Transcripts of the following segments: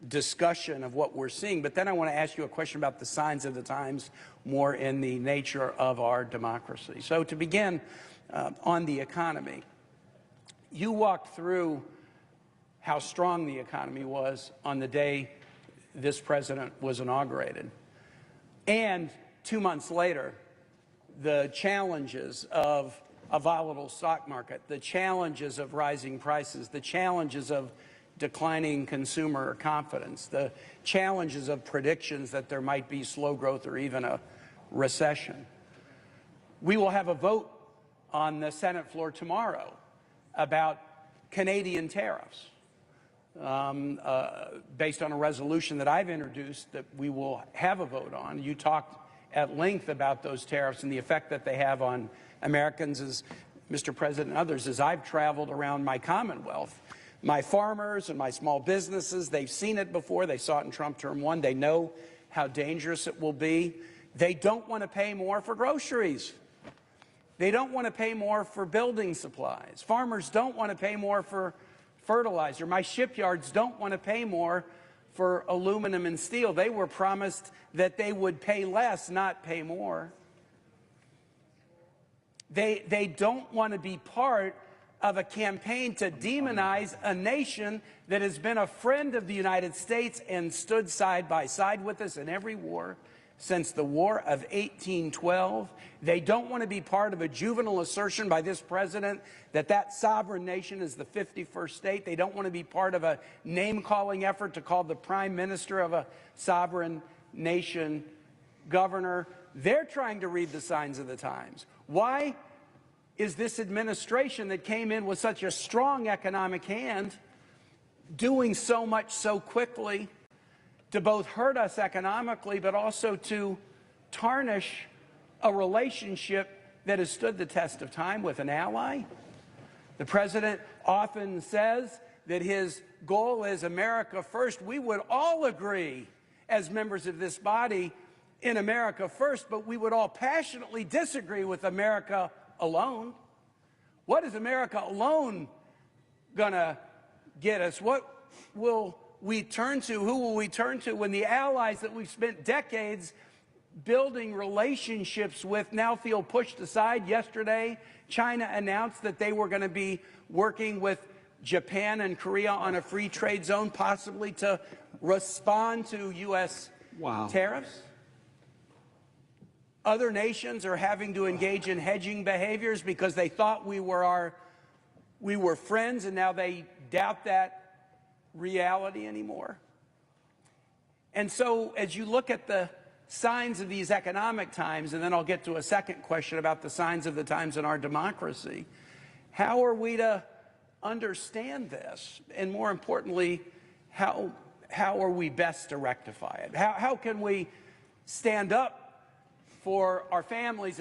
discussion of what we're seeing. But then I want to ask you a question about the signs of the times, more in the nature of our democracy. So to begin, on the economy, you walked through how strong the economy was on the day this president was inaugurated. And 2 months later, the challenges of a volatile stock market, the challenges of rising prices, the challenges of declining consumer confidence, the challenges of predictions that there might be slow growth or even a recession. We will have a vote on the Senate floor tomorrow about Canadian tariffs, based on a resolution that I've introduced that we will have a vote on. You talked at length about those tariffs and the effect that they have on Americans, as Mr. President and others. As I've traveled around my Commonwealth, my farmers and my small businesses, they've seen it before. They saw it in Trump term 1. They know how dangerous it will be. They don't want to pay more for groceries. They don't want to pay more for building supplies. Farmers don't want to pay more for fertilizer. My shipyards don't want to pay more for aluminum and steel. They were promised that they would pay less, not pay more. They don't want to be part of a campaign to demonize a nation that has been a friend of the United States and stood side by side with us in every war since the War of 1812. They don't want to be part of a juvenile assertion by this president that that sovereign nation is the 51st state. They don't want to be part of a name-calling effort to call the prime minister of a sovereign nation governor. They're trying to read the signs of the times. Why is this administration that came in with such a strong economic hand doing so much so quickly to both hurt us economically, but also to tarnish a relationship that has stood the test of time with an ally? The president often says that his goal is America first. We would all agree as members of this body in America first, but we would all passionately disagree with America alone. What is America alone gonna get us? What will we turn to? Who will we turn to when the allies that we've spent decades building relationships with now feel pushed aside? Yesterday, China announced that they were going to be working with Japan and Korea on a free trade zone, possibly to respond to U.S. tariffs. Other nations are having to engage in hedging behaviors because they thought we were friends, and now they doubt that reality anymore. And so as you look at the signs of these economic times, and then I'll get to a second question about the signs of the times in our democracy, how are we to understand this? And more importantly, how are we best to rectify it? How can we stand up for our families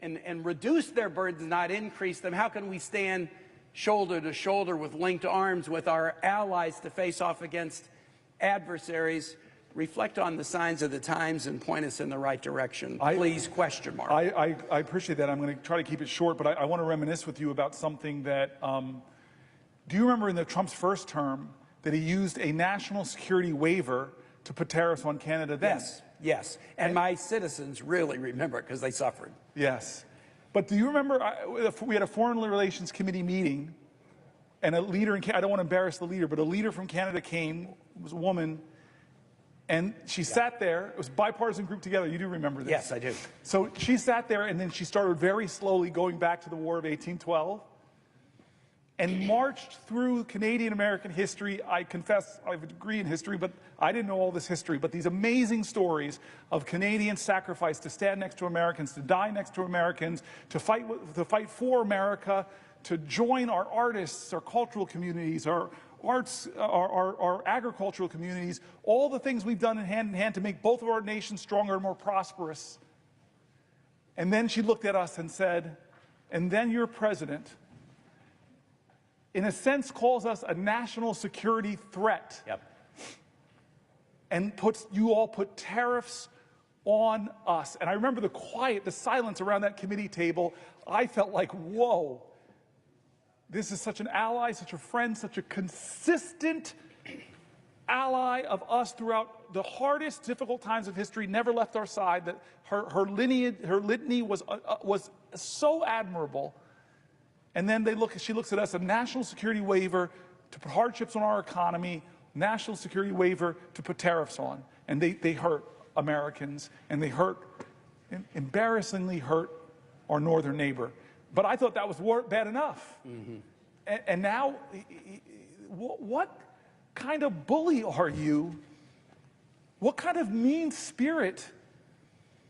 and reduce their burdens, not increase them? How can we stand shoulder to shoulder with linked arms with our allies to face off against adversaries? Reflect on the signs of the times and point us in the right direction. Please, question mark. I appreciate that. I'm going to try to keep it short, but I want to reminisce with you about something that, do you remember in Trump's first term that he used a national security waiver to put tariffs on Canada then? Yes, yes. And my citizens really remember it because they suffered. Yes. But do you remember, we had a Foreign Relations Committee meeting, and a leader, I don't want to embarrass the leader, but a leader from Canada came, it was a woman, and she sat there. It was a bipartisan group together. You do remember this? Yes, I do. So she sat there, and then she started very slowly going back to the War of 1812 and marched through Canadian-American history. I confess I have a degree in history, but I didn't know all this history. But these amazing stories of Canadian sacrifice to stand next to Americans, to die next to Americans, to fight for America, to join our artists, our cultural communities, our arts, our agricultural communities, all the things we've done in hand to make both of our nations stronger and more prosperous. And then she looked at us and said, and then your president, in a sense, calls us a national security threat. Yep. And you all put tariffs on us. And I remember the quiet, the silence around that committee table. I felt like, whoa, this is such an ally, such a friend, such a consistent ally of us throughout the hardest, difficult times of history, never left our side, that her litany was so admirable. And then she looks at us, a national security waiver to put hardships on our economy, national security waiver to put tariffs on. And they hurt Americans, and they embarrassingly hurt our northern neighbor. But I thought that was bad enough. Mm-hmm. And now, what kind of bully are you? What kind of mean spirit?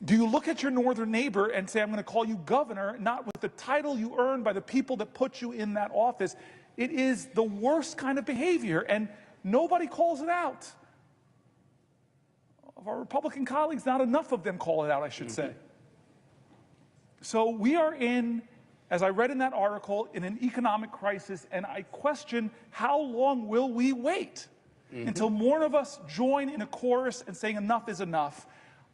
Do you look at your northern neighbor and say, I'm going to call you governor, not with the title you earned by the people that put you in that office? It is the worst kind of behavior, and nobody calls it out. Of our Republican colleagues, not enough of them call it out, I should say. So we are in, as I read in that article, in an economic crisis, and I question, how long will we wait until more of us join in a chorus and saying enough is enough?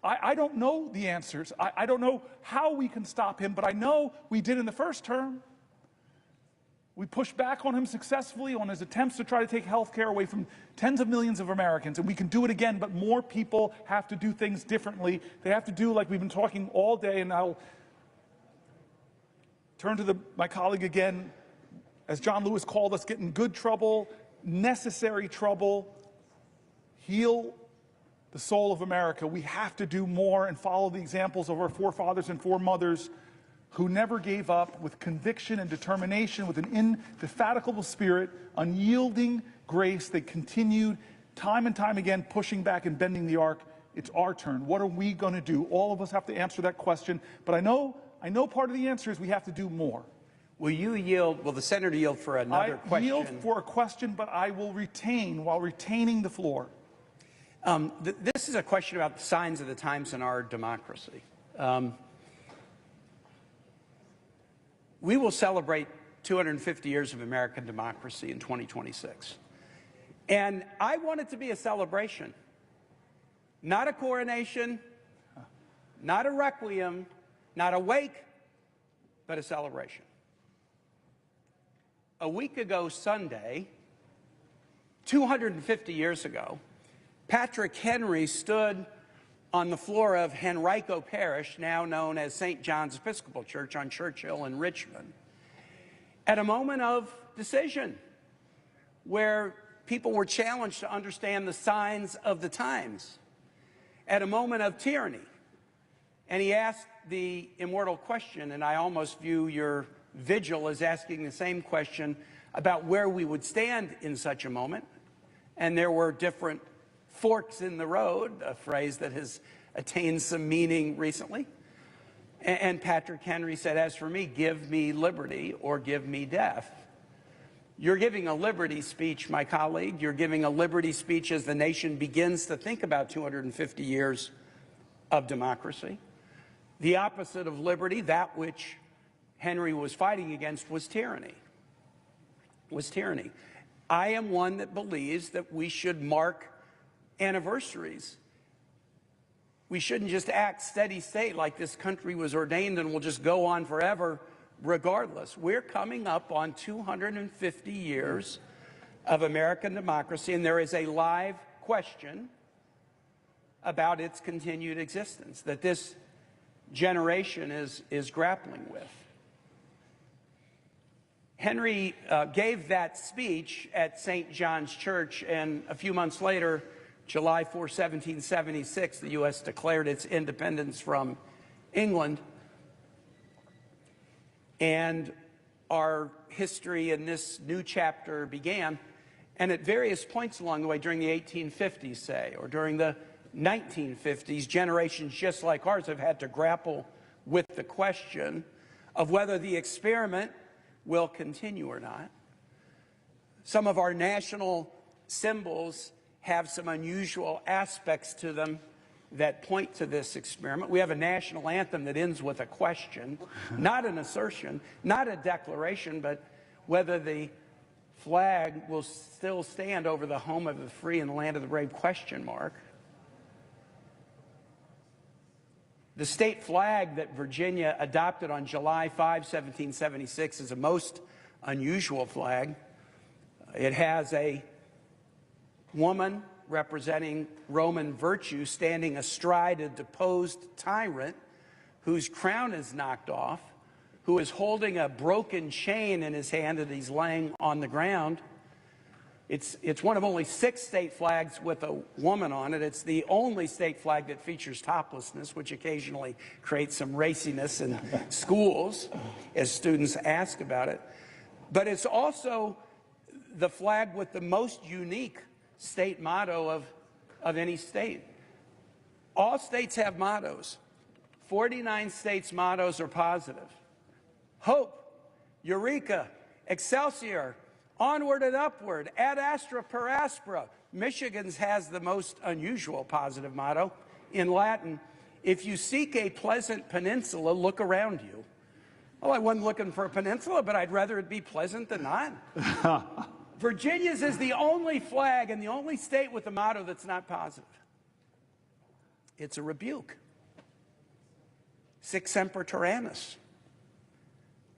I don't know the answers. I don't know how we can stop him, but I know we did in the first term. We pushed back on him successfully on his attempts to try to take health care away from tens of millions of Americans, and we can do it again, but more people have to do things differently. They have to do, like we've been talking all day, and I'll turn to my colleague again, as John Lewis called us, get in good trouble, necessary trouble, heal the soul of America. We have to do more and follow the examples of our forefathers and foremothers who never gave up, with conviction and determination, with an indefatigable spirit, unyielding grace. They continued time and time again, pushing back and bending the arc. It's our turn. What are we going to do? All of us have to answer that question. But I know part of the answer is we have to do more. Will you yield? Will the senator yield for another question? I yield for a question, but I will retain while retaining the floor. This is a question about the signs of the times in our democracy. We will celebrate 250 years of American democracy in 2026. And I want it to be a celebration, not a coronation, not a requiem, not a wake, but a celebration. A week ago Sunday, 250 years ago, Patrick Henry stood on the floor of Henrico Parish, now known as St. John's Episcopal Church on Churchill in Richmond, at a moment of decision where people were challenged to understand the signs of the times, at a moment of tyranny. And he asked the immortal question, and I almost view your vigil as asking the same question about where we would stand in such a moment. And there were different forks in the road, a phrase that has attained some meaning recently. And Patrick Henry said, as for me, give me liberty or give me death. You're giving a liberty speech, my colleague. You're giving a liberty speech as the nation begins to think about 250 years of democracy. The opposite of liberty, that which Henry was fighting against, was tyranny. I am one that believes that we should mark anniversaries. We shouldn't just act steady state like this country was ordained and will just go on forever regardless. We're coming up on 250 years of American democracy, and there is a live question about its continued existence that this generation is grappling with. Henry gave that speech at St. John's Church, and a few months later, July 4, 1776, the U.S. declared its independence from England. And our history in this new chapter began. And at various points along the way, during the 1850s, say, or during the 1950s, generations just like ours have had to grapple with the question of whether the experiment will continue or not. Some of our national symbols have some unusual aspects to them that point to this experiment. We have a national anthem that ends with a question, not an assertion, not a declaration, but whether the flag will still stand over the home of the free and the land of the brave, question mark. The state flag that Virginia adopted on July 5, 1776 is a most unusual flag. It has a woman representing Roman virtue, standing astride a deposed tyrant whose crown is knocked off, who is holding a broken chain in his hand that he's laying on the ground. It's one of only 6 state flags with a woman on it. It's the only state flag that features toplessness, which occasionally creates some raciness in schools as students ask about it. But it's also the flag with the most unique state motto of any state. All states have mottos. 49 states' mottos are positive. Hope, Eureka, Excelsior, Onward and Upward, Ad Astra per Aspera. Michigan's has the most unusual positive motto. In Latin, if you seek a pleasant peninsula, look around you. Well, I wasn't looking for a peninsula, but I'd rather it be pleasant than not. Virginia's is the only flag and the only state with a motto that's not positive. It's a rebuke. Sic semper tyrannis.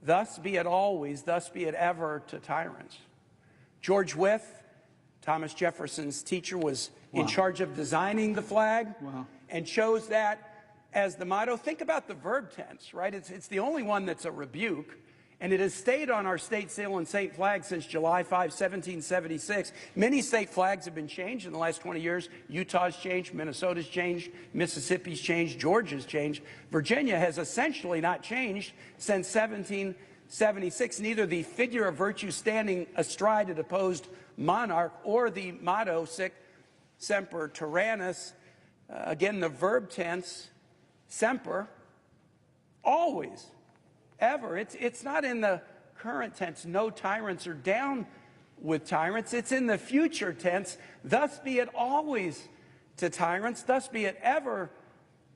Thus be it always, thus be it ever to tyrants. George Wythe, Thomas Jefferson's teacher, was in charge of designing the flag and chose that as the motto. Think about the verb tense, right? It's the only one that's a rebuke, and it has stayed on our state seal and state flag since July 5, 1776. Many state flags have been changed in the last 20 years. Utah's changed, Minnesota's changed, Mississippi's changed, Georgia's changed. Virginia has essentially not changed since 1776. Neither the figure of virtue standing astride a deposed monarch or the motto sic semper tyrannis, again the verb tense, semper, always, ever. It's not in the current tense, no tyrants are down with tyrants. It's in the future tense, thus be it always to tyrants, thus be it ever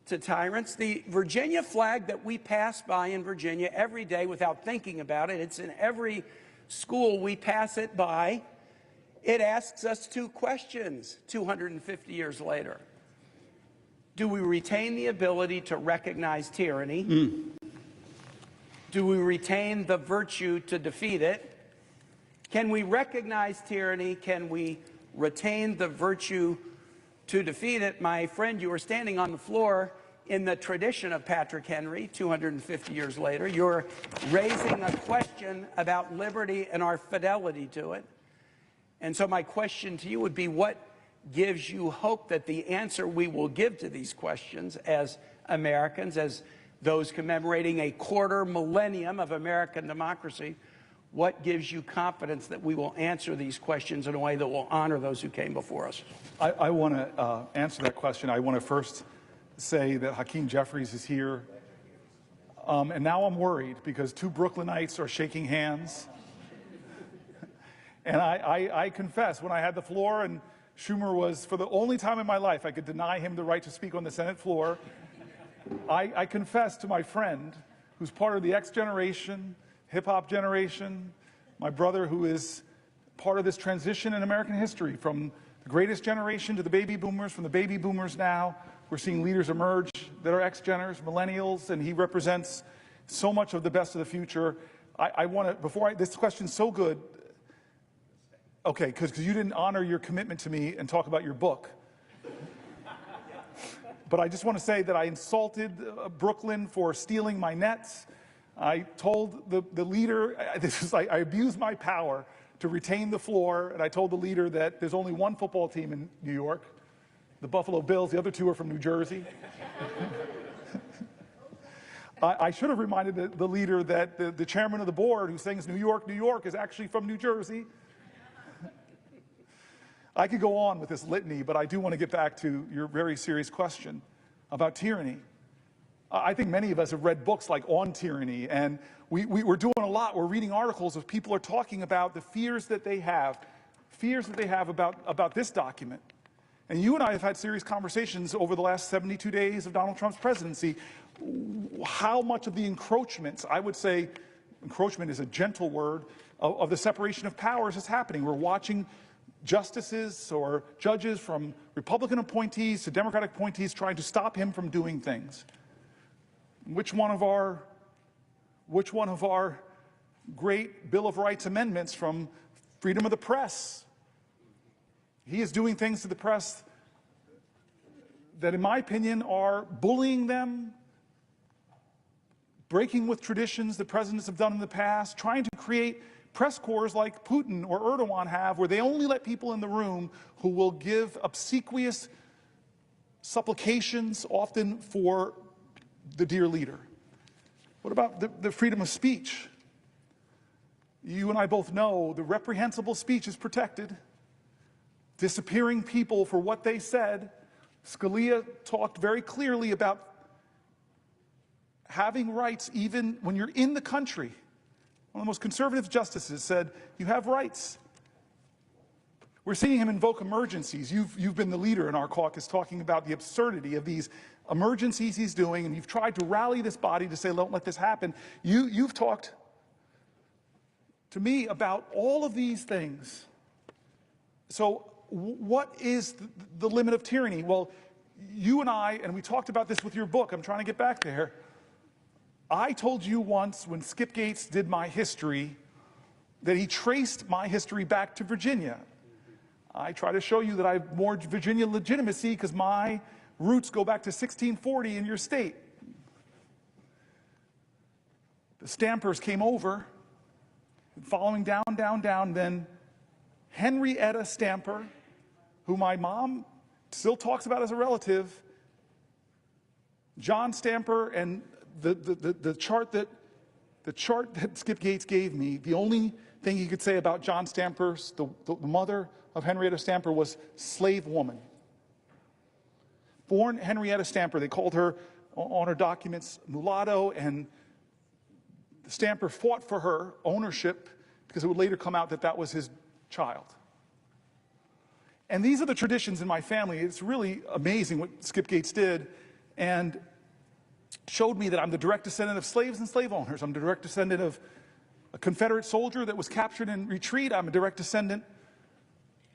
to tyrants. The Virginia flag that we pass by in Virginia every day without thinking about it, it's in every school we pass it by. It asks us 2 questions 250 years later. Do we retain the ability to recognize tyranny? Do we retain the virtue to defeat it? Can we recognize tyranny? Can we retain the virtue to defeat it? My friend, you are standing on the floor in the tradition of Patrick Henry 250 years later. You're raising a question about liberty and our fidelity to it. And so my question to you would be, what gives you hope that the answer we will give to these questions as Americans, as those commemorating a quarter millennium of American democracy, what gives you confidence that we will answer these questions in a way that will honor those who came before us? I want to answer that question. I want to first say that Hakeem Jeffries is here. And now I'm worried because 2 Brooklynites are shaking hands. And I confess, when I had the floor and Schumer was, for the only time in my life, I could deny him the right to speak on the Senate floor, I confess to my friend, who's part of the X generation, hip-hop generation, my brother who is part of this transition in American history, from the greatest generation to the baby boomers, from the baby boomers now, we're seeing leaders emerge that are X-geners, millennials, and he represents so much of the best of the future. I want to, this question's so good, okay, because you didn't honor your commitment to me and talk about your book. But I just want to say that I insulted Brooklyn for stealing my nets. I told the leader, I abused my power to retain the floor, and I told the leader that there's only one football team in New York, the Buffalo Bills. The other 2 are from New Jersey. I should have reminded the leader that the chairman of the board, who sings New York, New York, is actually from New Jersey. I could go on with this litany, but I do want to get back to your very serious question about tyranny. I think many of us have read books like On Tyranny, and we're doing a lot. We're reading articles of people are talking about the fears that they have about this document. And you and I have had serious conversations over the last 72 days of Donald Trump's presidency. How much of the encroachments, I would say encroachment is a gentle word, of the separation of powers is happening. We're watching justices or judges, from Republican appointees to Democratic appointees, trying to stop him from doing things. Which one of our great Bill of Rights amendments, from freedom of the press He is doing things to the press that, in my opinion, are bullying them, breaking with traditions that presidents have done in the past, trying to create press corps like Putin or Erdogan have, where they only let people in the room who will give obsequious supplications, often for the dear leader. What about the freedom of speech? You and I both know the reprehensible speech is protected. Disappearing people for what they said. Scalia talked very clearly about having rights even when you're in the country. One of the most conservative justices said, you have rights. We're seeing him invoke emergencies. You've been the leader in our caucus talking about the absurdity of these emergencies he's doing, and you've tried to rally this body to say, don't let this happen. You've talked to me about all of these things. So what is the limit of tyranny? Well, you and I, and we talked about this with your book, I'm trying to get back there. I told you once when Skip Gates did my history that he traced my history back to Virginia. I try to show you that I have more Virginia legitimacy because my roots go back to 1640 in your state. The Stampers came over, following down, then Henrietta Stamper, who my mom still talks about as a relative, John Stamper, and the chart that Skip Gates gave me, the only thing he could say about John Stamper, the mother of Henrietta Stamper, was slave woman. Born Henrietta Stamper, they called her on her documents mulatto, and Stamper fought for her ownership because it would later come out that that was his child. And these are the traditions in my family. It's really amazing what Skip Gates did, and showed me that I'm the direct descendant of slaves and slave owners. I'm the direct descendant of a Confederate soldier that was captured in retreat. I'm a direct descendant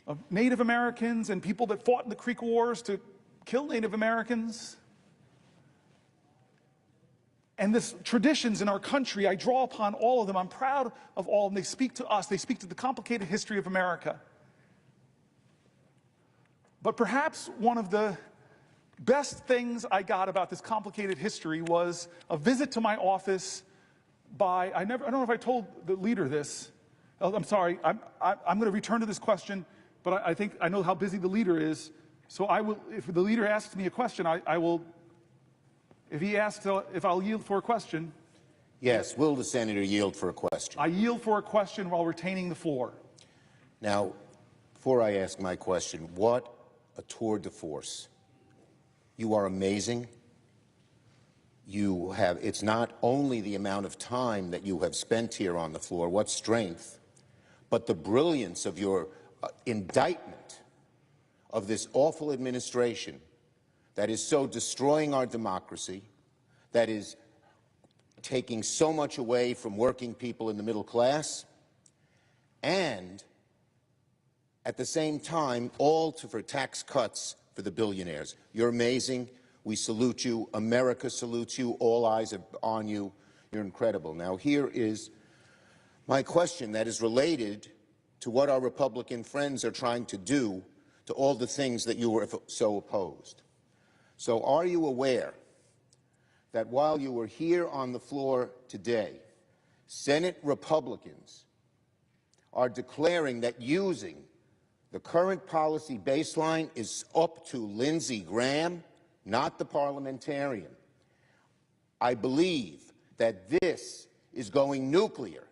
of Native Americans and people that fought in the Creek Wars to kill Native Americans. And this traditions in our country, I draw upon all of them. I'm proud of all, and they speak to us. They speak to the complicated history of America. But perhaps one of the best things I got about this complicated history was a visit to my office by, I don't know if I told the leader this. I'm sorry, I'm going to return to this question, but I think I know how busy the leader is. So I will, if the leader asks me a question, I will, if he asks if I'll yield for a question. Yes, will the senator yield for a question? I yield for a question while retaining the floor. Now, before I ask my question, what a tour de force. You are amazing. You have, it's not only the amount of time that you have spent here on the floor, what strength, but the brilliance of your indictment of this awful administration that is so destroying our democracy, that is taking so much away from working people in the middle class, and at the same time, all for tax cuts for the billionaires. You're amazing. We salute you. America salutes you. All eyes are on you. You're incredible. Now, here is my question that is related to what our Republican friends are trying to do to all the things that you were so opposed. So are you aware that while you were here on the floor today, Senate Republicans are declaring that using the current policy baseline is up to Lindsey Graham, not the parliamentarian? I believe that this is going nuclear,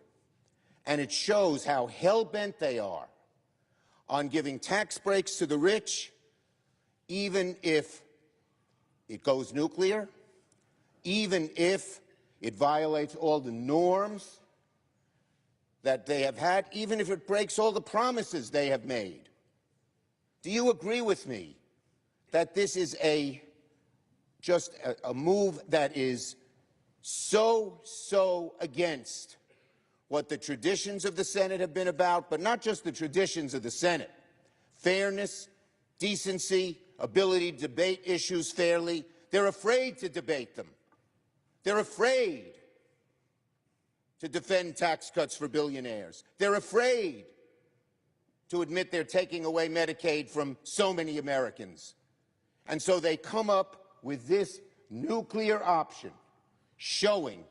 and it shows how hell-bent they are on giving tax breaks to the rich, even if it goes nuclear, even if it violates all the norms that they have had, even if it breaks all the promises they have made. Do you agree with me that this is just a move that is so against what the traditions of the Senate have been about, but not just the traditions of the Senate? Fairness, decency, ability to debate issues fairly. They're afraid to debate them. They're afraid to defend tax cuts for billionaires. They're afraid to admit they're taking away Medicaid from so many Americans. And so they come up with this nuclear option, showing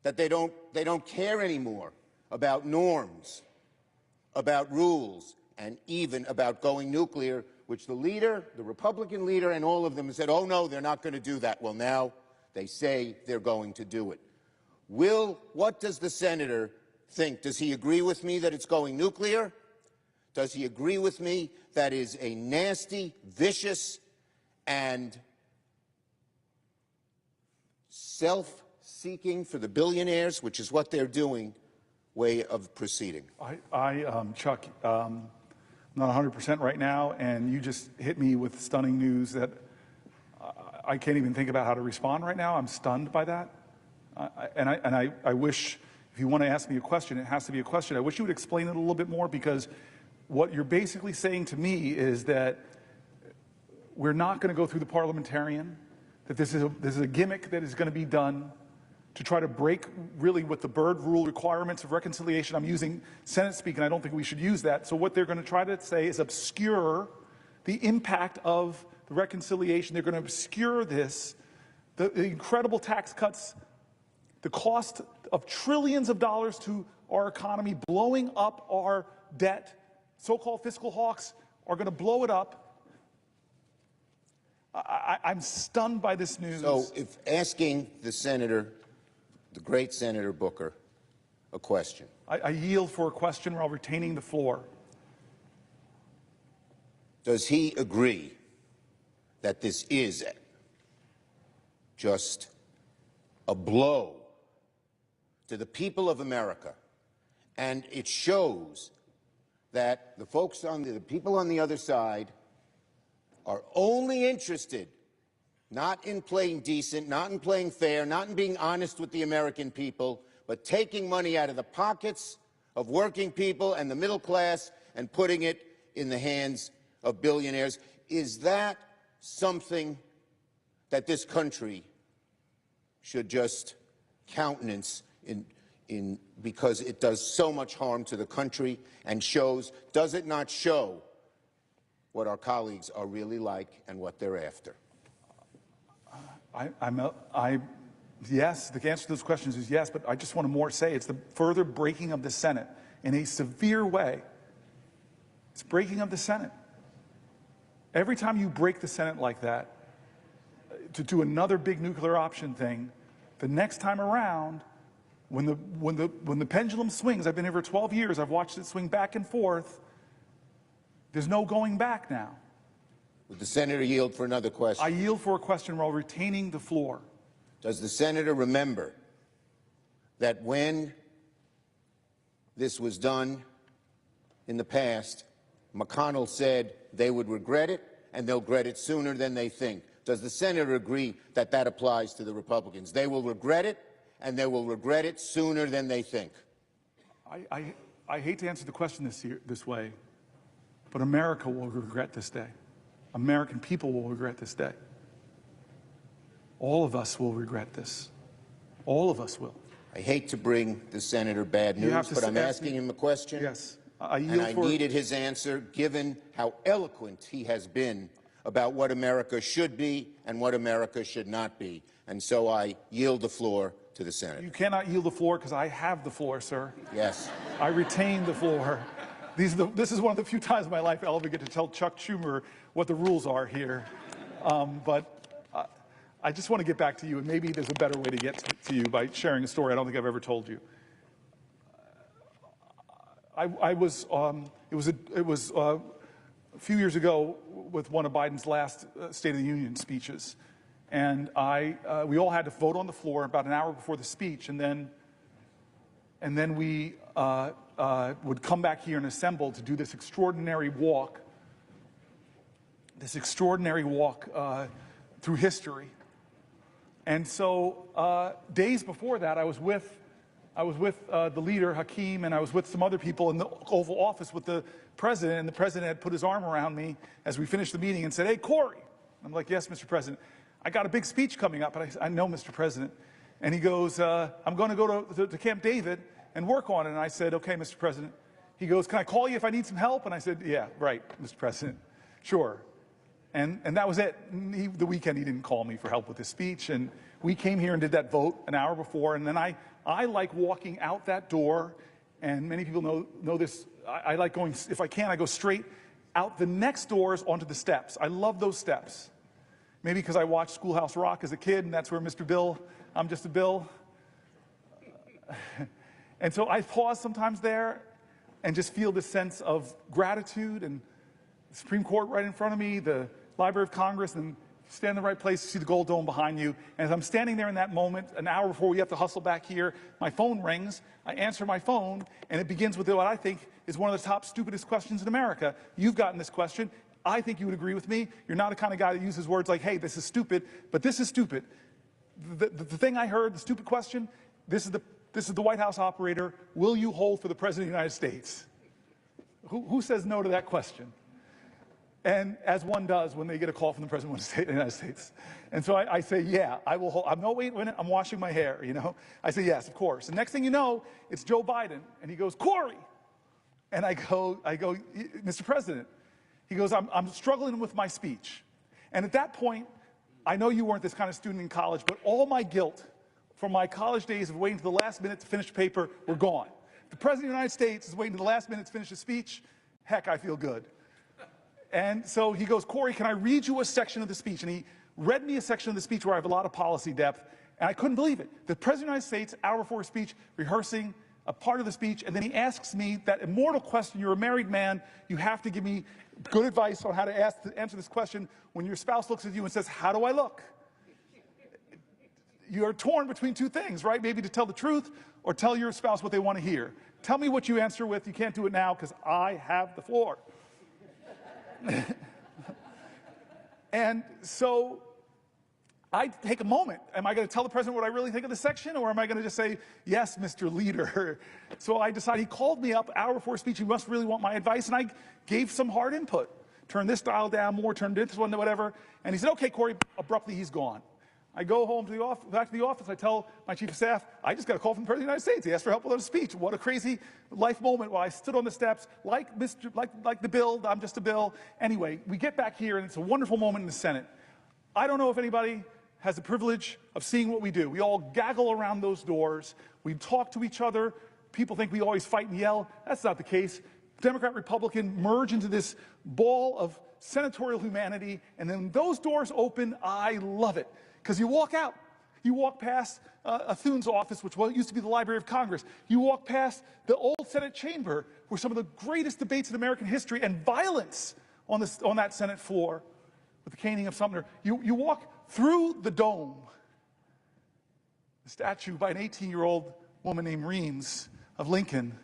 that they don't care anymore about norms, about rules, and even about going nuclear, which the leader, the Republican leader, and all of them said, oh, no, they're not going to do that. Well, now they say they're going to do it. What does the senator think? Does he agree with me that it's going nuclear? Does he agree with me that is a nasty, vicious, and self-seeking for the billionaires, which is what they're doing, way of proceeding? Chuck, I'm not 100% right now, and you just hit me with stunning news that I can't even think about how to respond right now. I'm stunned by that. I wish, if you want to ask me a question, it has to be a question. I wish you would explain it a little bit more, because what you're basically saying to me is that we're not going to go through the parliamentarian, that this is a gimmick that is going to be done to try to break really with the Byrd rule requirements of reconciliation. I'm using Senate speak, and I don't think we should use that. So what they're going to try to say is obscure the impact of the reconciliation. They're going to obscure this, the incredible tax cuts, the cost of trillions of dollars to our economy, blowing up our debt. So-called fiscal hawks are going to blow it up. I'm stunned by this news. So if asking the senator, the great Senator Booker, a question. I yield for a question while retaining the floor. Does he agree that this is just a blow to the people of America, and it shows that the folks the people on the other side are only interested not in playing decent, not in playing fair, not in being honest with the American people, but taking money out of the pockets of working people and the middle class and putting it in the hands of billionaires? Is that something that this country should just countenance because it does so much harm to the country and does it not show what our colleagues are really like and what they're after? Yes, the answer to those questions is yes, but I just want to more say it's the further breaking of the Senate in a severe way. It's breaking of the Senate. Every time you break the Senate like that, to do another big nuclear option thing, the next time around, when the pendulum swings, I've been here for 12 years, I've watched it swing back and forth, there's no going back now. Would the senator yield for another question? I yield for a question while retaining the floor. Does the senator remember that when this was done in the past, McConnell said they would regret it, and they'll regret it sooner than they think? Does the senator agree that that applies to the Republicans? They will regret it, and they will regret it sooner than they think. I hate to answer the question this way, but America will regret this day. American people will regret this day. All of us will regret this. All of us will. I hate to bring the senator bad news, but I'm asking him a question. Yes. And I needed his answer, given how eloquent he has been about what America should be and what America should not be. And so I yield the floor to the senator. You cannot yield the floor because I have the floor, sir. Yes. I retain the floor. This is one of the few times in my life I'll ever get to tell Chuck Schumer what the rules are here. I just want to get back to you, and maybe there's a better way to get to you by sharing a story I don't think I've ever told you. It was a few years ago with one of Biden's last State of the Union speeches, and we all had to vote on the floor about an hour before the speech, and then we would come back here and assemble to do this extraordinary walk through history. And so days before that, I was with the leader, Hakeem, and I was with some other people in the Oval Office with the president, and the president had put his arm around me as we finished the meeting and said, "Hey, Cory." I'm like, "Yes, Mr. President. I got a big speech coming up." And I said, "I know, Mr. President." And he goes, "I'm going to go to Camp David and work on it." And I said, "Okay, Mr. President." he goes, can I call you if I need some help? And I said, yeah, right, Mr. President, sure. And that was it. The weekend, he didn't call me for help with his speech. And we came here and did that vote an hour before. And then I like walking out that door. And many people know this. I like going, if I can, I go straight out the next doors onto the steps. I love those steps. Maybe because I watched Schoolhouse Rock as a kid, and that's where Mr. Bill, I'm just a Bill. And so I pause sometimes there and just feel this sense of gratitude, and the Supreme Court right in front of me, the Library of Congress, and stand in the right place, see the gold dome behind you. And as I'm standing there in that moment, an hour before we have to hustle back here, my phone rings. I answer my phone, and it begins with what I think is one of the top stupidest questions in America. You've gotten this question. I think you would agree with me. You're not the kind of guy that uses words like, hey, this is stupid, but this is stupid. The thing I heard, the stupid question, this is the White House operator. Will you hold for the President of the United States? Who says no to that question? And as one does when they get a call from the President of the United States. And so I say, yeah, I will hold. I'm no, wait a minute, I'm washing my hair, you know. I say, yes, of course. And next thing you know, it's Joe Biden. And he goes, Cory. And I go, Mr. President. He goes, I'm struggling with my speech. And at that point, I know you weren't this kind of student in college, but all my guilt from my college days of waiting to the last minute to finish the paper were gone. The President of the United States is waiting to the last minute to finish his speech. Heck, I feel good. And so he goes, Cory, can I read you a section of the speech? And he read me a section of the speech where I have a lot of policy depth, and I couldn't believe it. The President of the United States, hour before his speech, rehearsing a part of the speech, and then he asks me that immortal question. You're a married man. You have to give me good advice on how to answer this question when your spouse looks at you and says, how do I look? You're torn between two things, right? Maybe to tell the truth or tell your spouse what they want to hear. Tell me what you answer with. You can't do it now because I have the floor. And so I take a moment. Am I going to tell the president what I really think of the section, or am I going to just say, yes, Mr. Leader? So I decided, he called me up hour before speech. He must really want my advice, and I gave some hard input. Turn this dial down more, turn this one to whatever. And he said, okay, Cory. Abruptly, he's gone. I go home to the office, back to the office. I tell my chief of staff, I just got a call from the President of the United States. He asked for help with a speech. What a crazy life moment while I stood on the steps like the Bill. I'm just a Bill. Anyway, we get back here, and it's a wonderful moment in the Senate. I don't know if anybody has the privilege of seeing what we do. We all gaggle around those doors. We talk to each other. People think we always fight and yell. That's not the case. Democrat, Republican merge into this ball of senatorial humanity, and then those doors open. I love it. Because you walk out. You walk past Thune's office, which used to be the Library of Congress. You walk past the old Senate chamber, where some of the greatest debates in American history and violence on that Senate floor, with the caning of Sumner. You walk through the dome, the statue by an 18-year-old woman named Reams of Lincoln,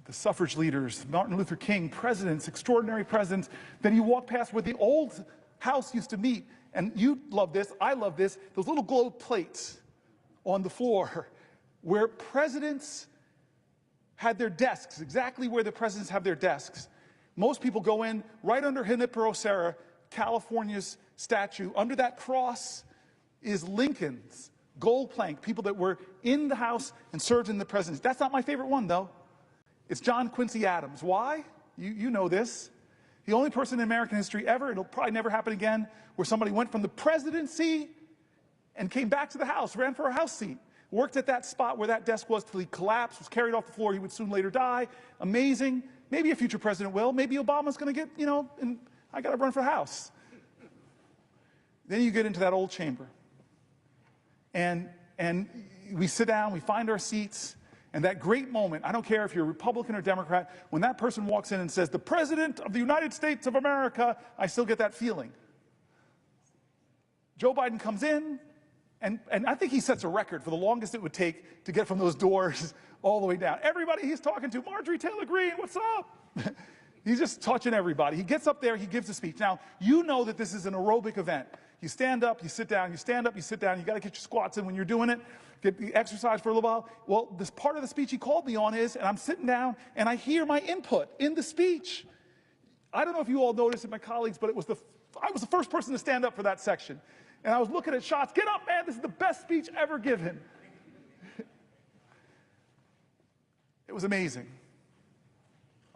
the suffrage leaders, Martin Luther King, presidents, extraordinary presidents. Then you walk past where the old house used to meet. And you love this, I love this, those little gold plates on the floor where presidents had their desks, exactly where the presidents have their desks. Most people go in right under Junipero Serra, California's statue. Under that cross is Lincoln's gold plank, people that were in the House and served in the presidency. That's not my favorite one, though. It's John Quincy Adams. Why? You know this. The only person in American history ever, it'll probably never happen again, where somebody went from the presidency and came back to the House, ran for a House seat, worked at that spot where that desk was till he collapsed, was carried off the floor. He would soon later die. Amazing. Maybe a future president will. Maybe Obama's going to get, and I got to run for House. Then you get into that old chamber. And we sit down, we find our seats. And that great moment, I don't care if you're a Republican or Democrat, when that person walks in and says, the President of the United States of America, I still get that feeling. Joe Biden comes in, and I think he sets a record for the longest it would take to get from those doors all the way down. Everybody he's talking to, Marjorie Taylor Greene, what's up? He's just touching everybody. He gets up there, he gives a speech. Now, you know that this is an aerobic event. You stand up, you sit down, you stand up, you sit down. You got to get your squats in when you're doing it. Get the exercise for a little while. Well, this part of the speech he called me on is, and I'm sitting down, and I hear my input in the speech. I don't know if you all noticed it, my colleagues, but I was the first person to stand up for that section. And I was looking at shots. Get up, man. This is the best speech ever given. It was amazing.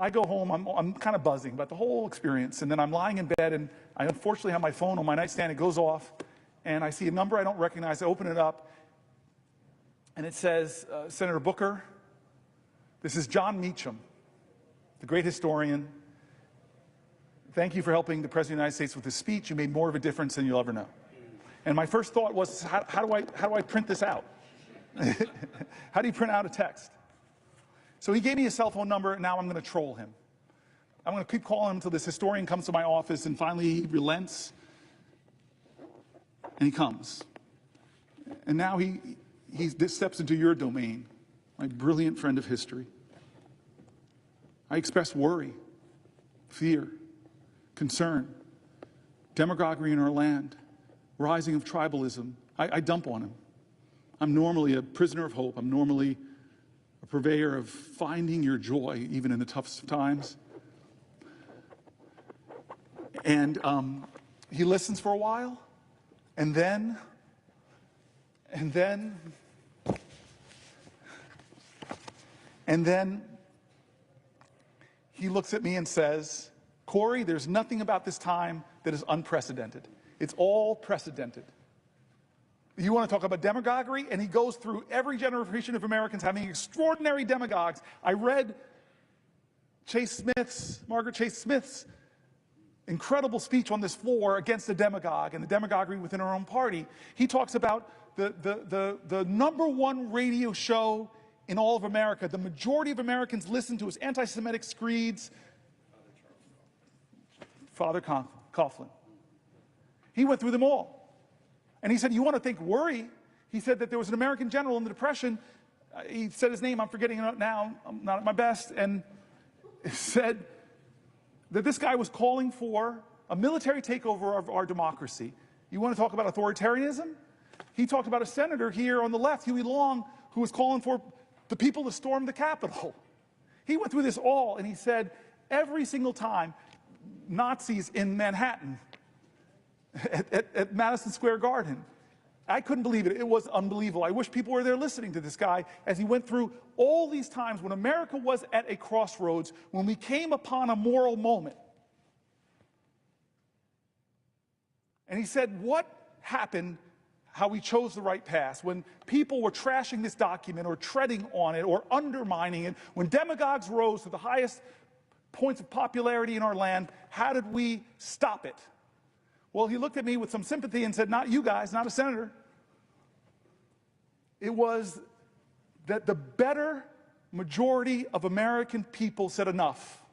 I go home, I'm kind of buzzing about the whole experience, and then I'm lying in bed, and I unfortunately have my phone on my nightstand. It goes off, and I see a number I don't recognize. I open it up, and it says, Senator Booker, this is John Meacham, the great historian. Thank you for helping the President of the United States with his speech. You made more of a difference than you'll ever know. And my first thought was, how do I print this out? How do you print out a text? So he gave me his cell phone number, and now I'm going to troll him. I'm going to keep calling him until this historian comes to my office, and finally he relents, and he comes. And now this steps into your domain, my brilliant friend of history. I express worry, fear, concern, demagoguery in our land, rising of tribalism. I dump on him. I'm normally a prisoner of hope. I'm normally a purveyor of finding your joy, even in the toughest of times. And he listens for a while, and then he looks at me and says, Cory, there's nothing about this time that is unprecedented. It's all precedented. You want to talk about demagoguery? And he goes through every generation of Americans having extraordinary demagogues. I read Margaret Chase Smith's incredible speech on this floor against the demagogue and the demagoguery within our own party. He talks about the #1 radio show in all of America. The majority of Americans listen to his anti-Semitic screeds. Father Coughlin. He went through them all. And he said, you want to think worry? He said that there was an American general in the Depression. He said his name, I'm forgetting it now, I'm not at my best, and said that this guy was calling for a military takeover of our democracy. You want to talk about authoritarianism? He talked about a senator here on the left, Huey Long, who was calling for the people to storm the Capitol. He went through this all, and he said every single time Nazis in Manhattan at Madison Square Garden. I couldn't believe it. It was unbelievable. I wish people were there listening to this guy as he went through all these times when America was at a crossroads, when we came upon a moral moment. And he said, what happened, how we chose the right path, when people were trashing this document or treading on it or undermining it, when demagogues rose to the highest points of popularity in our land, how did we stop it? Well, he looked at me with some sympathy and said, not you guys, not a senator. It was that the better majority of American people said enough.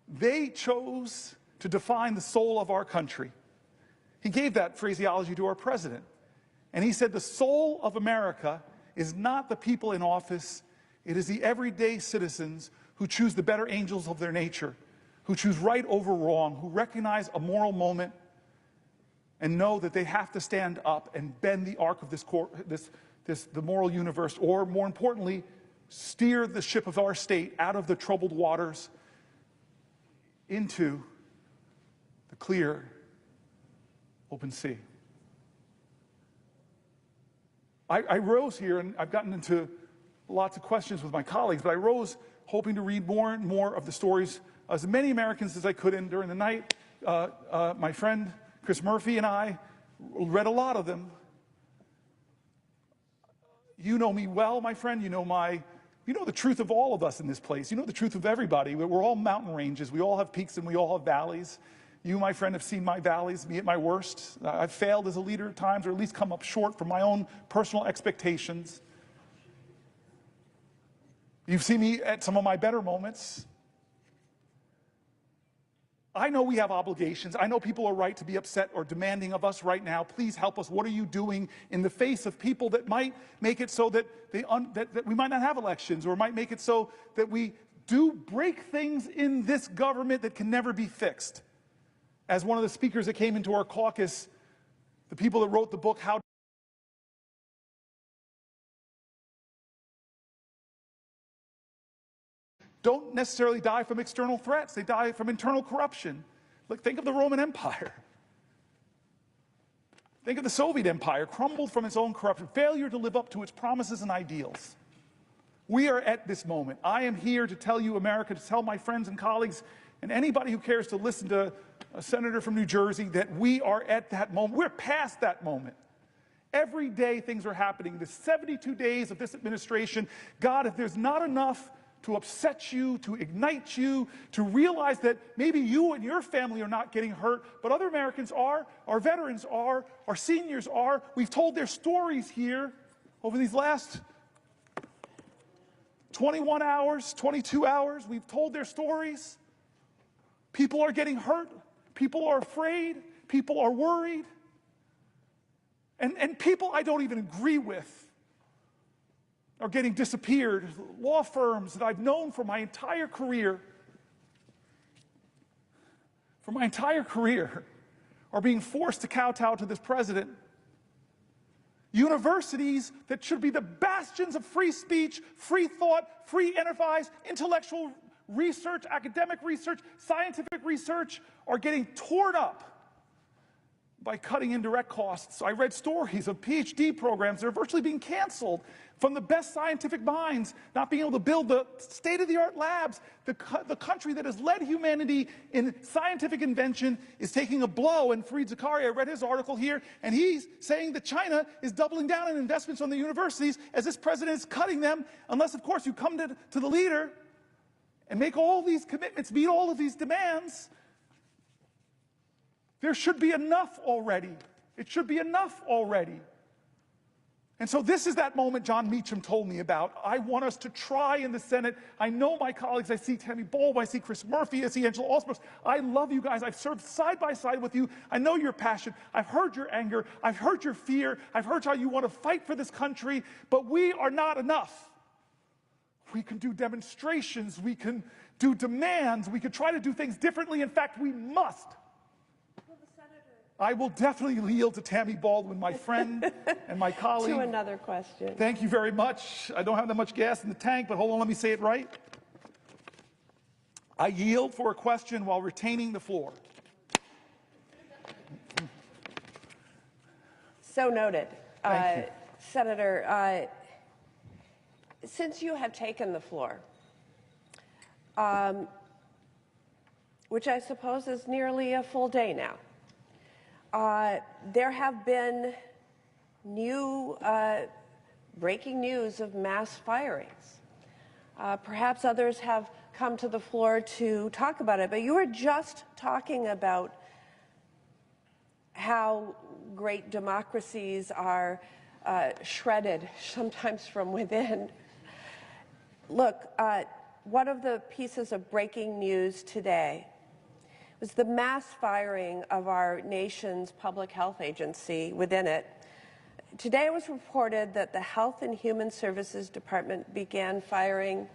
They chose to define the soul of our country. He gave that phraseology to our president. And he said the soul of America is not the people in office, it is the everyday citizens who choose the better angels of their nature, who choose right over wrong, who recognize a moral moment and know that they have to stand up and bend the arc of the moral universe, or more importantly, steer the ship of our state out of the troubled waters into the clear, open sea. I rose here, and I've gotten into lots of questions with my colleagues, but I rose hoping to read more and more of the stories as many Americans as I could in during the night. My friend Chris Murphy and I read a lot of them. You know me well, my friend. You know the truth of all of us in this place. You know the truth of everybody. We're all mountain ranges. We all have peaks and we all have valleys. You, my friend, have seen my valleys, me at my worst. I've failed as a leader at times, or at least come up short from my own personal expectations. You've seen me at some of my better moments. I know we have obligations. I know people are right to be upset or demanding of us right now. Please help us. What are you doing in the face of people that might make it so that we might not have elections, or might make it so that we do break things in this government that can never be fixed? As one of the speakers that came into our caucus, the people that wrote the book, How don't necessarily die from external threats. They die from internal corruption. Look, think of the Roman Empire. Think of the Soviet Empire, crumbled from its own corruption, failure to live up to its promises and ideals. We are at this moment. I am here to tell you, America, to tell my friends and colleagues and anybody who cares to listen to a senator from New Jersey that we are at that moment. We're past that moment. Every day things are happening. The 72 days of this administration, God, if there's not enough to upset you, to ignite you, to realize that maybe you and your family are not getting hurt, but other Americans are, our veterans are, our seniors are. We've told their stories here over these last 21 hours, 22 hours. We've told their stories. People are getting hurt. People are afraid. People are worried. And people I don't even agree with are getting disappeared. Law firms that I've known for my entire career, are being forced to kowtow to this president. Universities that should be the bastions of free speech, free thought, free enterprise, intellectual research, academic research, scientific research, are getting torn up by cutting indirect costs. I read stories of PhD programs that are virtually being canceled from the best scientific minds, not being able to build the state-of-the-art labs. The country that has led humanity in scientific invention is taking a blow. And Fareed Zakaria, I read his article here, and he's saying that China is doubling down on investments on the universities as this president is cutting them, unless, of course, you come to the leader and make all these commitments, meet all of these demands. There should be enough already. It should be enough already. And so this is that moment John Meacham told me about. I want us to try in the Senate. I know my colleagues. I see Tammy Bowles. I see Chris Murphy. I see Angela Alsmos. I love you guys. I've served side by side with you. I know your passion. I've heard your anger. I've heard your fear. I've heard how you want to fight for this country. But we are not enough. We can do demonstrations. We can do demands. We can try to do things differently. In fact, we must. I will definitely yield to Tammy Baldwin, my friend and my colleague. To another question. Thank you very much. I don't have that much gas in the tank, but hold on, let me say it right. I yield for a question while retaining the floor. So noted. Thank you. Senator, since you have taken the floor, which I suppose is nearly a full day now, there have been new breaking news of mass firings. Perhaps others have come to the floor to talk about it, but you were just talking about how great democracies are shredded, sometimes from within. Look, one of the pieces of breaking news today was the mass firing of our nation's public health agency within it. Today it was reported that the Health and Human Services Department began firing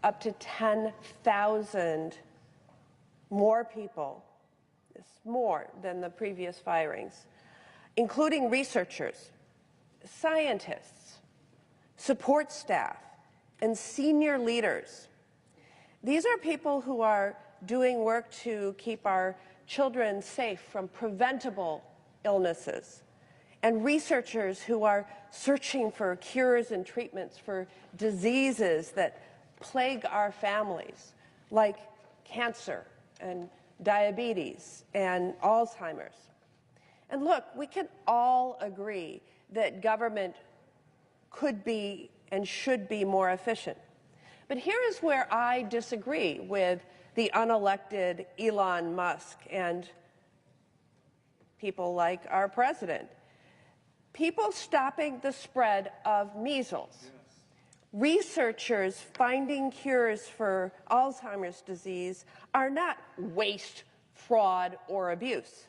up to 10,000 more people. It's more than the previous firings, including researchers, scientists, support staff, and senior leaders. These are people who are doing work to keep our children safe from preventable illnesses, and researchers who are searching for cures and treatments for diseases that plague our families, like cancer and diabetes and Alzheimer's. And look, we can all agree that government could be and should be more efficient. But here is where I disagree with the unelected Elon Musk and people like our president. People stopping the spread of measles. Yes. Researchers finding cures for Alzheimer's disease are not waste, fraud, or abuse.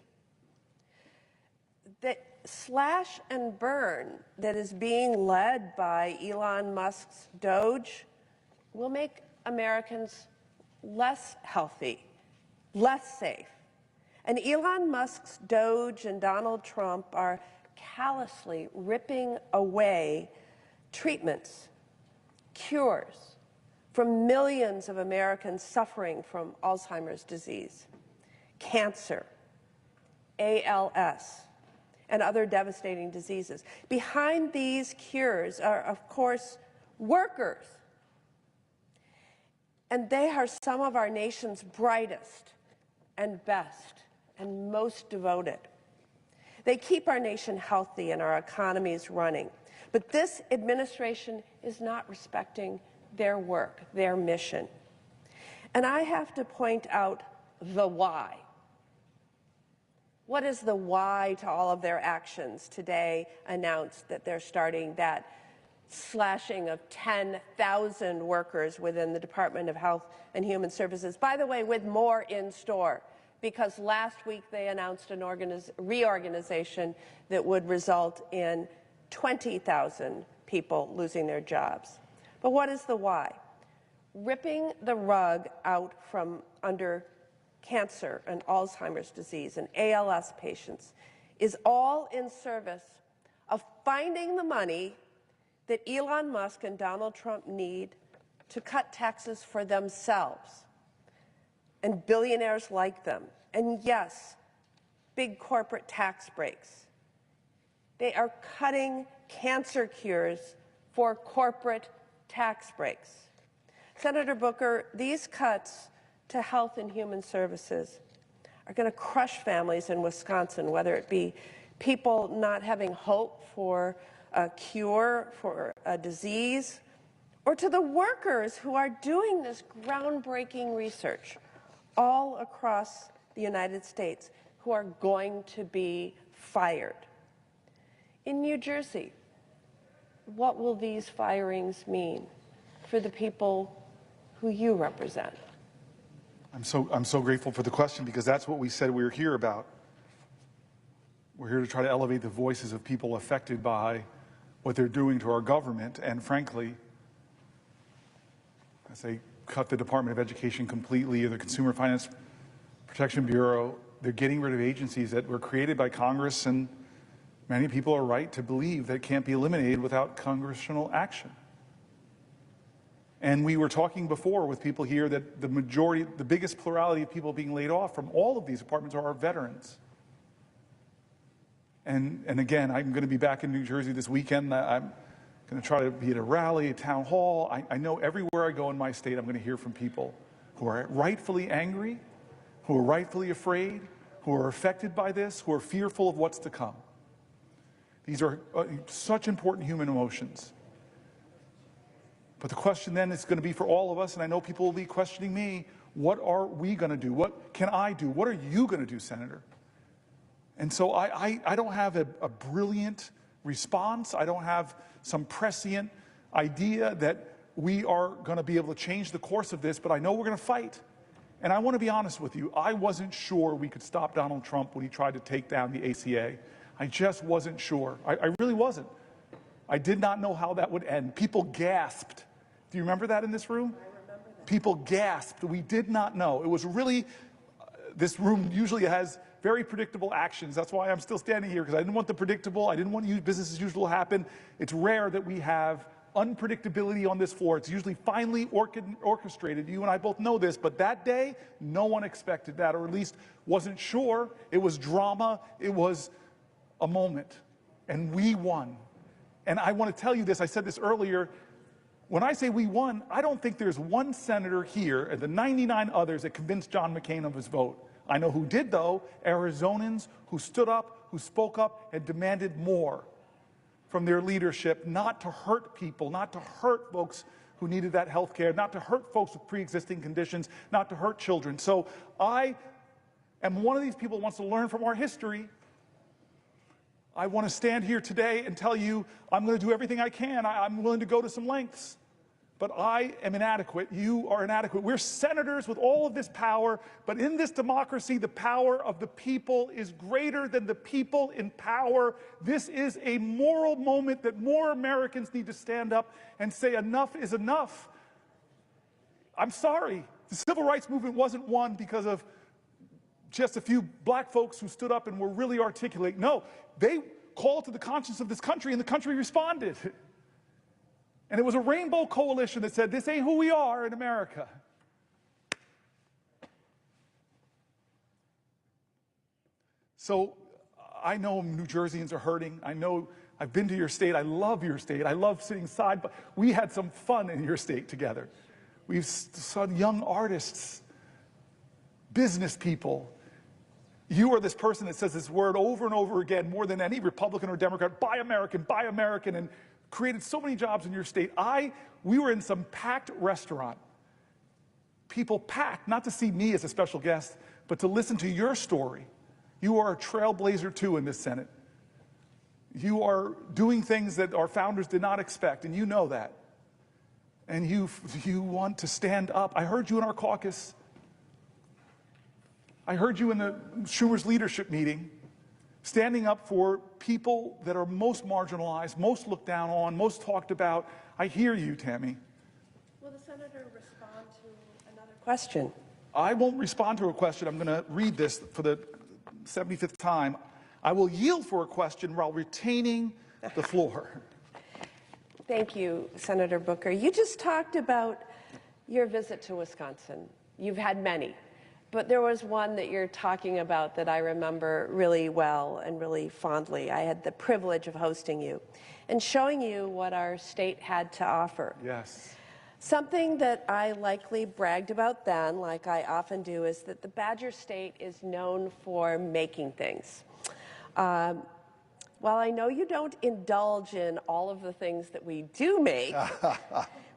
The slash and burn that is being led by Elon Musk's Doge will make Americans less healthy, less safe. And Elon Musk's Doge and Donald Trump are callously ripping away treatments, cures from millions of Americans suffering from Alzheimer's disease, cancer, ALS, and other devastating diseases. Behind these cures are, of course, workers And they are some of our nation's brightest and best and most devoted. They keep our nation healthy and our economies running. But this administration is not respecting their work, their mission. And I have to point out the why. What is the why to all of their actions? Today announced that they're starting that slashing of 10,000 workers within the Department of Health and Human Services. By the way, with more in store, because last week they announced an reorganization that would result in 20,000 people losing their jobs. But what is the why? Ripping the rug out from under cancer and Alzheimer's disease and ALS patients is all in service of finding the money that Elon Musk and Donald Trump need to cut taxes for themselves and billionaires like them. And yes, big corporate tax breaks. They are cutting cancer cures for corporate tax breaks. Senator Booker, these cuts to health and human services are going to crush families in Wisconsin, whether it be people not having hope for a cure for a disease, or to the workers who are doing this groundbreaking research all across the United States who are going to be fired. In New Jersey, what will these firings mean for the people who you represent? I'm so grateful for the question, because that's what we said we were here about. We're here to try to elevate the voices of people affected by what they're doing to our government. And frankly, as they cut the Department of Education completely, or the Consumer Finance Protection Bureau, they're getting rid of agencies that were created by Congress, and many people are right to believe that it can't be eliminated without congressional action. And we were talking before with people here that the majority, the biggest plurality of people being laid off from all of these departments are our veterans. And again, I'm going to be back in New Jersey this weekend. I'm going to try to be at a rally, a town hall. I know everywhere I go in my state, I'm going to hear from people who are rightfully angry, who are rightfully afraid, who are affected by this, who are fearful of what's to come. These are such important human emotions. But the question then is going to be for all of us, and I know people will be questioning me, what are we going to do? What can I do? What are you going to do, Senator? And so I don't have a brilliant response. I don't have some prescient idea that we are going to be able to change the course of this, but I know we're going to fight. And I want to be honest with you, I wasn't sure we could stop Donald Trump when he tried to take down the ACA. I just wasn't sure. I really wasn't. I did not know how that would end. People gasped. Do you remember that in this room? I remember that. People gasped. We did not know. It was really, this room usually has very predictable actions. That's why I'm still standing here, because I didn't want the predictable. I didn't want business as usual to happen. It's rare that we have unpredictability on this floor. It's usually finely orchestrated. You and I both know this, but that day, no one expected that, or at least wasn't sure. It was drama. It was a moment, and we won. And I want to tell you this, I said this earlier, when I say we won, I don't think there's one senator here and the 99 others that convinced John McCain of his vote. I know who did, though, Arizonans who stood up, who spoke up, and demanded more from their leadership, not to hurt people, not to hurt folks who needed that health care, not to hurt folks with pre-existing conditions, not to hurt children. So I am one of these people who wants to learn from our history. I want to stand here today and tell you I'm going to do everything I can. I'm willing to go to some lengths. But I am inadequate. You are inadequate. We're senators with all of this power, but in this democracy, the power of the people is greater than the people in power. This is a moral moment that more Americans need to stand up and say enough is enough. I'm sorry. The civil rights movement wasn't won because of just a few black folks who stood up and were really articulate. No, they called to the conscience of this country, and the country responded. And it was a rainbow coalition that said, this ain't who we are in America. So I know New Jerseyans are hurting. I know I've been to your state. I love your state. I love sitting side by. We had some fun in your state together. We've saw young artists, business people. You are this person that says this word over and over again, more than any Republican or Democrat, buy American, and created so many jobs in your state. We were in some packed restaurant. People packed, not to see me as a special guest, but to listen to your story. You are a trailblazer too in this Senate. You are doing things that our founders did not expect, and you know that. And you want to stand up. I heard you in our caucus. I heard you in the Schumer's leadership meeting, standing up for people that are most marginalized, most looked down on, most talked about. I hear you, Tammy. Will the senator respond to another question? I won't respond to a question. I'm going to read this for the 75th time. I will yield for a question while retaining the floor. Thank you, Senator Booker. You just talked about your visit to Wisconsin. You've had many. But there was one that you're talking about that I remember really well and really fondly. I had the privilege of hosting you and showing you what our state had to offer. Yes. Something that I likely bragged about then, like I often do, is that the Badger State is known for making things. While I know you don't indulge in all of the things that we do make,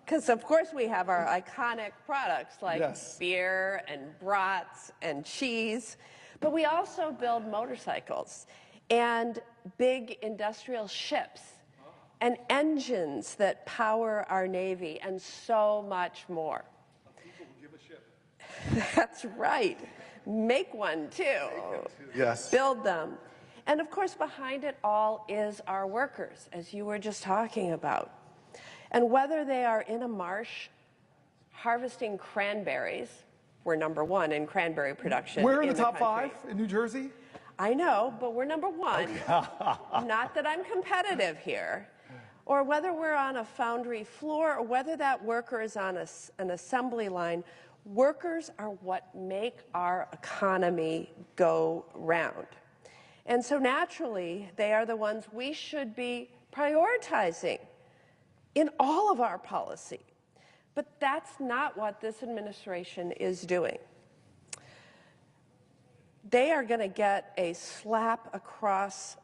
because of course we have our iconic products like Yes. beer and brats and cheese, but we also build motorcycles and big industrial ships and engines that power our Navy and so much more. People will give a ship. That's right. Make one too. Yes. Build them. And of course, behind it all is our workers, as you were just talking about. And whether they are in a marsh harvesting cranberries, we're number one in cranberry production. We're in the top country. 5 in New Jersey. I know, but we're number one. Not that I'm competitive here. Or whether we're on a foundry floor or whether that worker is on an assembly line, workers are what make our economy go round. And so naturally, they are the ones we should be prioritizing in all of our policy. But that's not what this administration is doing. They are going to get a slap across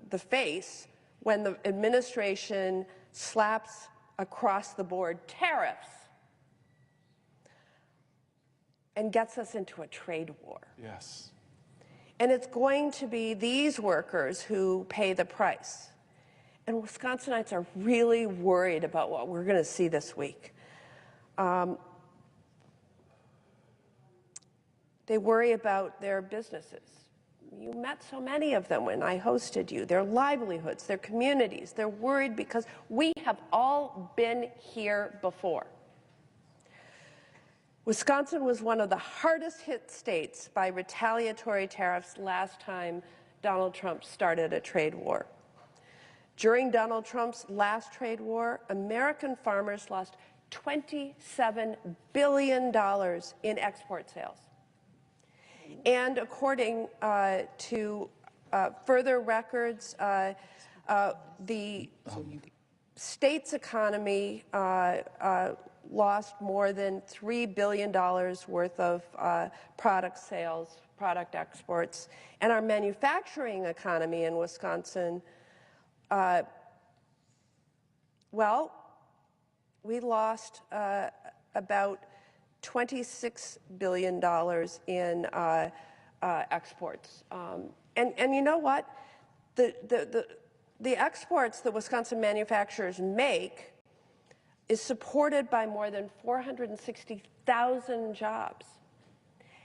the face when the administration slaps across the board tariffs and gets us into a trade war. Yes. And it's going to be these workers who pay the price. And Wisconsinites are really worried about what we're going to see this week. They worry about their businesses. You met so many of them when I hosted you. Their livelihoods, their communities. They're worried because we have all been here before. Wisconsin was one of the hardest hit states by retaliatory tariffs last time Donald Trump started a trade war. During Donald Trump's last trade war, American farmers lost $27 billion in export sales. And according to further records, the state's economy lost more than $3 billion worth of product sales, product exports. And our manufacturing economy in Wisconsin, well, we lost about $26 billion in exports. And you know what? The exports that Wisconsin manufacturers make is supported by more than 460,000 jobs.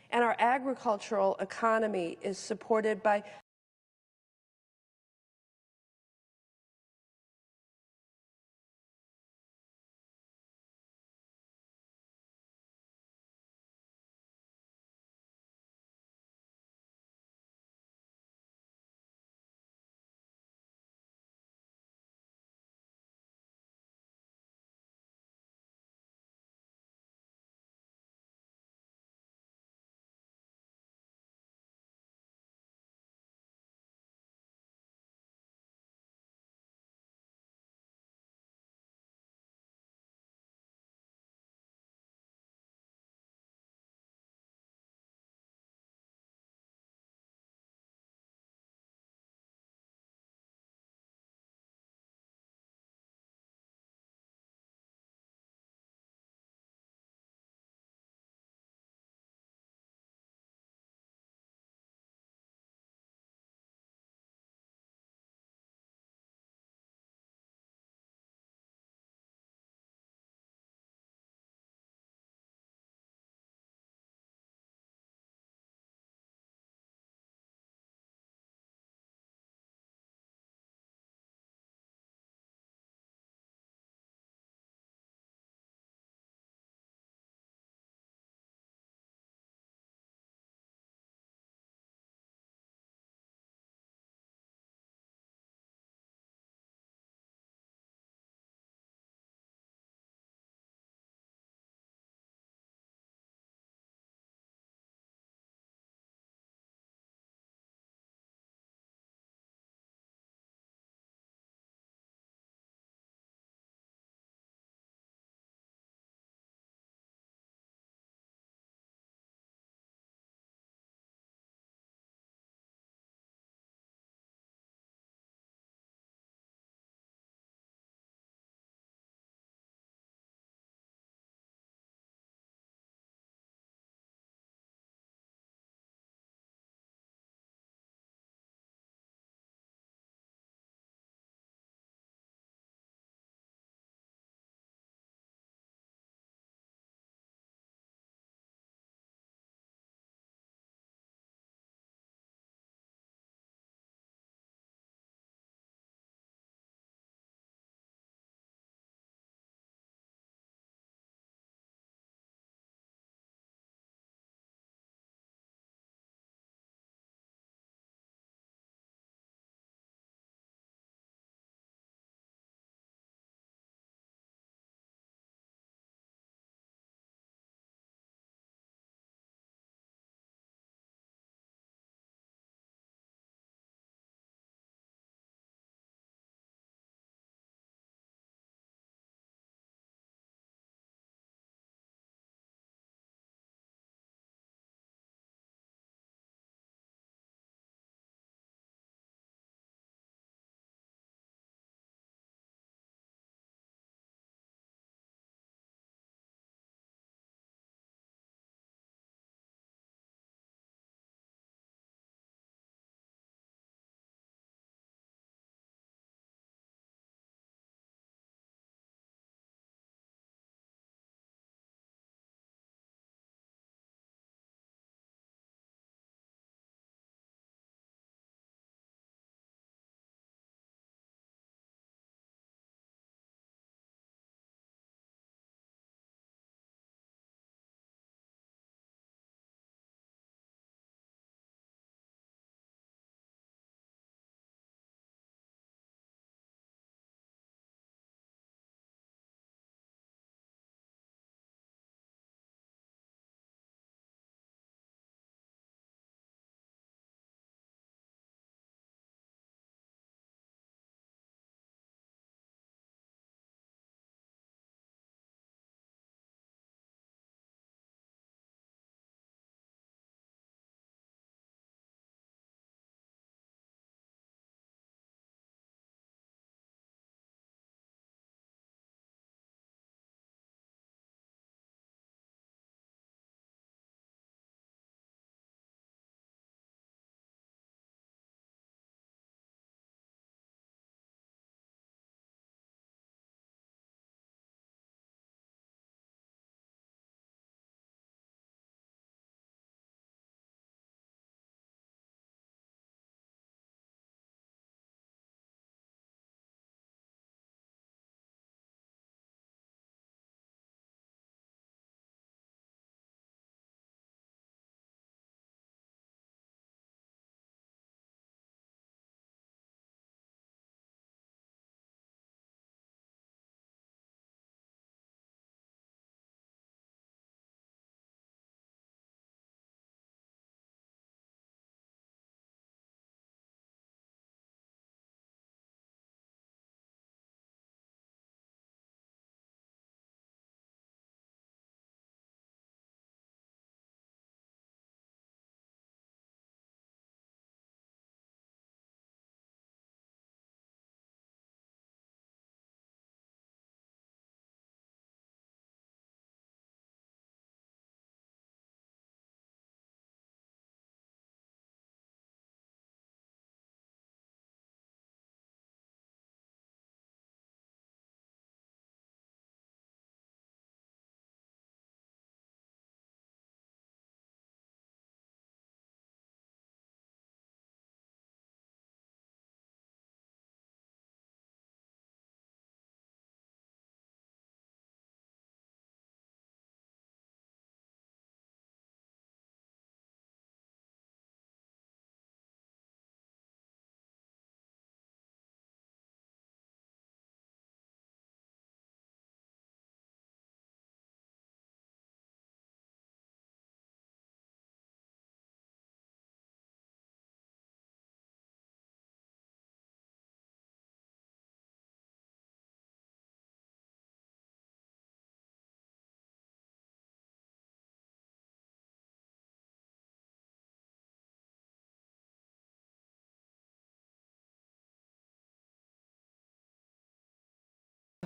And our agricultural economy is supported by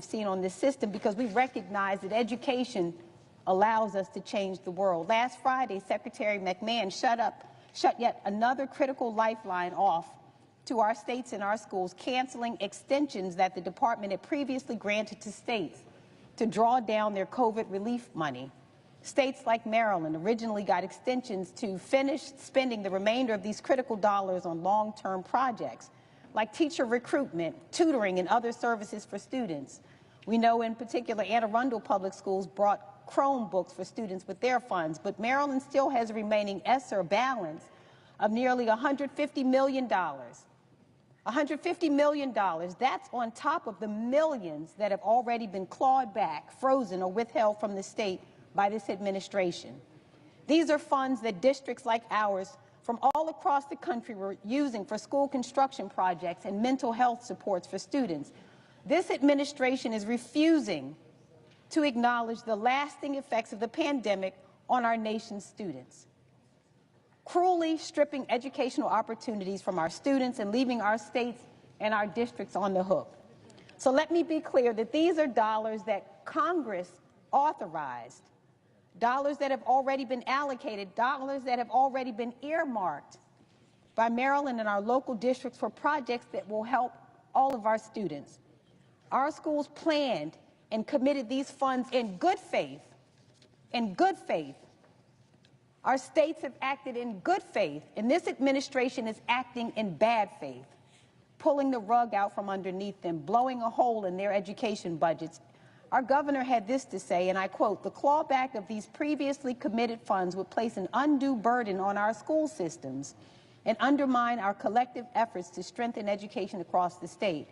seen on this system, because we recognize that education allows us to change the world. Last Friday, Secretary McMahon shut yet another critical lifeline off to our states and our schools, canceling extensions that the department had previously granted to states to draw down their COVID relief money. States like Maryland originally got extensions to finish spending the remainder of these critical dollars on long-term projects, like teacher recruitment, tutoring, and other services for students. We know in particular Anne Arundel Public Schools brought Chromebooks for students with their funds, but Maryland still has a remaining ESSER balance of nearly $150 million. $150 million, that's on top of the millions that have already been clawed back, frozen, or withheld from the state by this administration. These are funds that districts like ours from all across the country were using for school construction projects and mental health supports for students. This administration is refusing to acknowledge the lasting effects of the pandemic on our nation's students, cruelly stripping educational opportunities from our students and leaving our states and our districts on the hook. So let me be clear that these are dollars that Congress authorized, dollars that have already been allocated, dollars that have already been earmarked by Maryland and our local districts for projects that will help all of our students. Our schools planned and committed these funds in good faith, in good faith. Our states have acted in good faith, and this administration is acting in bad faith, pulling the rug out from underneath them, blowing a hole in their education budgets. Our governor had this to say, and I quote, "The clawback of these previously committed funds would place an undue burden on our school systems and undermine our collective efforts to strengthen education across the state."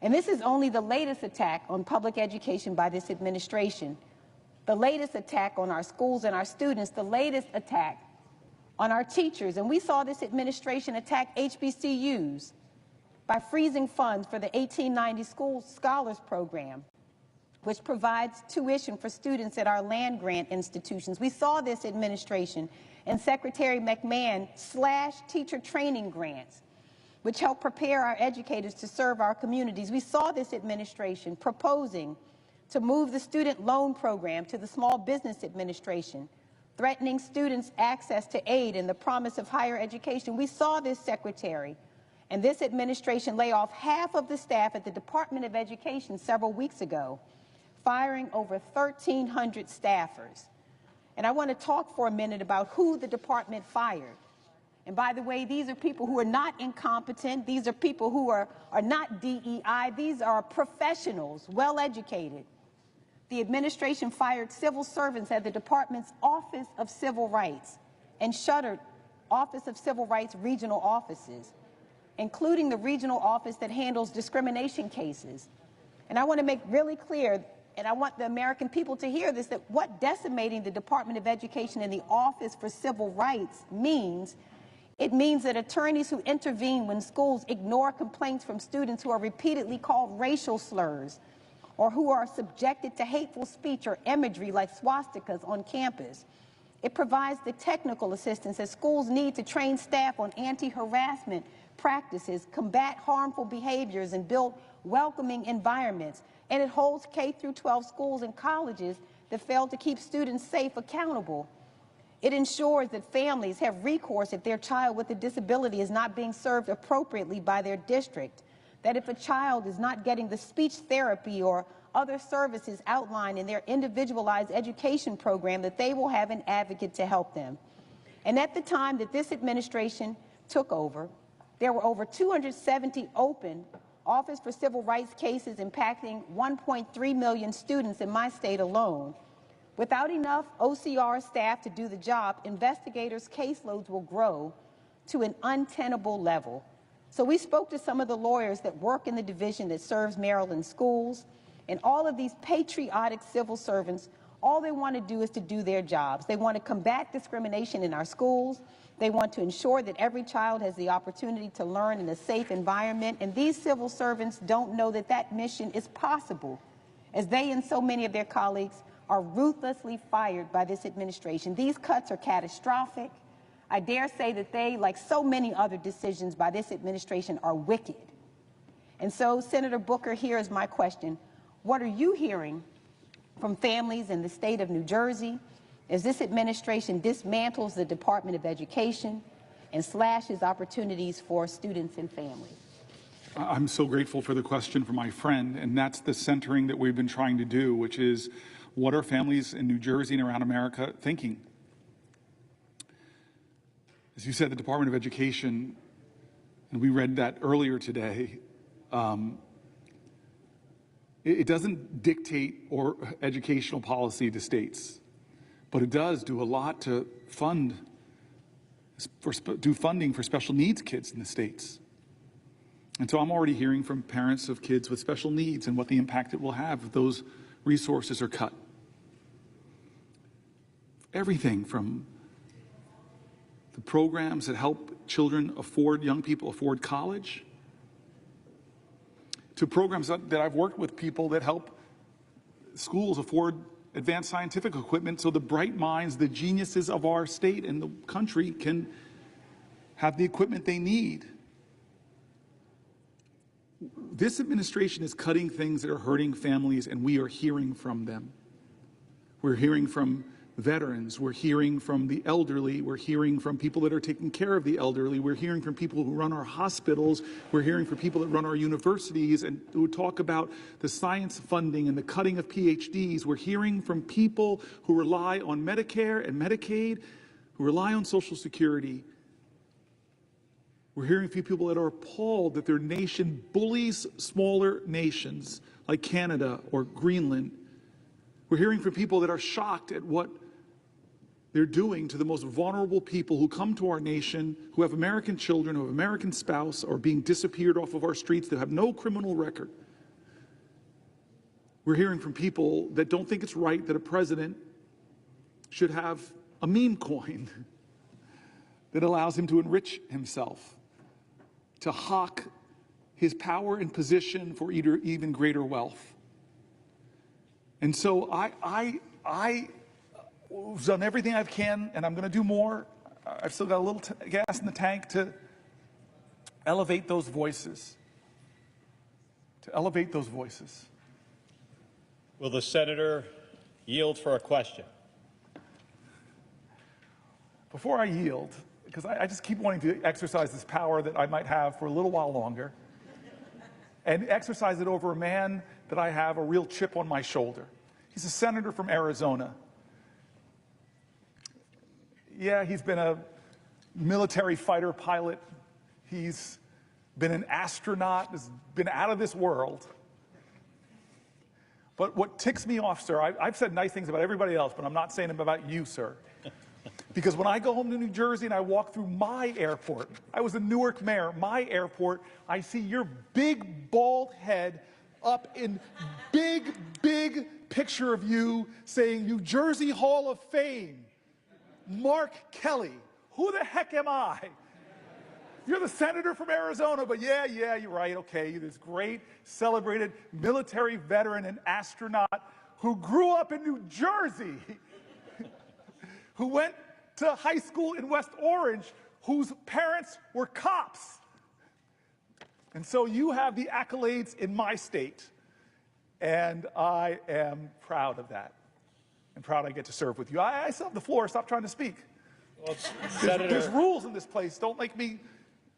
And this is only the latest attack on public education by this administration, the latest attack on our schools and our students, the latest attack on our teachers. And we saw this administration attack HBCUs by freezing funds for the 1890 School Scholars Program, which provides tuition for students at our land-grant institutions. We saw this administration and Secretary McMahon slash teacher training grants, which help prepare our educators to serve our communities. We saw this administration proposing to move the student loan program to the Small Business Administration, threatening students' access to aid and the promise of higher education. We saw this secretary and this administration lay off half of the staff at the Department of Education several weeks ago, firing over 1,300 staffers. And I want to talk for a minute about who the department fired. And by the way, these are people who are not incompetent. These are people who are not DEI. These are professionals, well-educated. The administration fired civil servants at the department's Office of Civil Rights and shuttered Office of Civil Rights regional offices, including the regional office that handles discrimination cases. And I want to make really clear, and I want the American people to hear this, that what decimating the Department of Education and the Office for Civil Rights means, it means that attorneys who intervene when schools ignore complaints from students who are repeatedly called racial slurs or who are subjected to hateful speech or imagery like swastikas on campus. It provides the technical assistance that schools need to train staff on anti-harassment practices, combat harmful behaviors, and build welcoming environments. And it holds K-12 schools and colleges that fail to keep students safe accountable. It ensures that families have recourse if their child with a disability is not being served appropriately by their district, that if a child is not getting the speech therapy or other services outlined in their individualized education program, that they will have an advocate to help them. And at the time that this administration took over, there were over 270 open Office for Civil Rights cases impacting 1.3 million students in my state alone. Without enough OCR staff to do the job, investigators' caseloads will grow to an untenable level. So we spoke to some of the lawyers that work in the division that serves Maryland schools, and all of these patriotic civil servants, all they want to do is to do their jobs. They want to combat discrimination in our schools. They want to ensure that every child has the opportunity to learn in a safe environment, and these civil servants don't know that that mission is possible, as they and so many of their colleagues are ruthlessly fired by this administration. These cuts are catastrophic. I dare say that they, like so many other decisions by this administration, are wicked. And so, Senator Booker, here is my question. What are you hearing from families in the state of New Jersey as this administration dismantles the Department of Education and slashes opportunities for students and families? I'm so grateful for the question from my friend, and that's the centering that we've been trying to do, which is what are families in New Jersey and around America thinking? As you said, the Department of Education, and we read that earlier today, it doesn't dictate or educational policy to states, but it does do a lot to do funding for special needs kids in the states. And so I'm already hearing from parents of kids with special needs and what the impact it will have if those resources are cut. Everything from the programs that help young people afford college, to programs that I've worked with people that help schools afford advanced scientific equipment so the bright minds, the geniuses of our state and the country can have the equipment they need. This administration is cutting things that are hurting families, and we are hearing from them. We're hearing from veterans, we're hearing from the elderly, we're hearing from people that are taking care of the elderly, we're hearing from people who run our hospitals, we're hearing from people that run our universities and who talk about the science funding and the cutting of PhDs. We're hearing from people who rely on Medicare and Medicaid, who rely on Social Security. We're hearing from people that are appalled that their nation bullies smaller nations like Canada or Greenland. We're hearing from people that are shocked at what they're doing to the most vulnerable people who come to our nation, who have American children, who have American spouse, or being disappeared off of our streets, that have no criminal record. We're hearing from people that don't think it's right that a president should have a meme coin that allows him to enrich himself, to hawk his power and position for even greater wealth. And so I've done everything I can, and I'm going to do more. I've still got a little gas in the tank to elevate those voices. Will the senator yield for a question? Before I yield, because I just keep wanting to exercise this power that I might have for a little while longer, and exercise it over a man that I have a real chip on my shoulder. He's a senator from Arizona. Yeah, he's been a military fighter pilot. He's been an astronaut, has been out of this world. But what ticks me off, sir, I've said nice things about everybody else, but I'm not saying them about you, sir. Because when I go home to New Jersey and I walk through my airport, I was a Newark mayor, my airport, I see your big bald head up in big picture of you saying New Jersey Hall of Fame. Mark Kelly. Who the heck am I? You're the senator from Arizona, but yeah, you're right, okay. You're this great, celebrated military veteran and astronaut who grew up in New Jersey, who went to high school in West Orange, whose parents were cops. And so you have the accolades in my state, and I am proud of that. I'm proud I get to serve with you. I still have the floor. Stop trying to speak. Well, There's rules in this place. Don't make me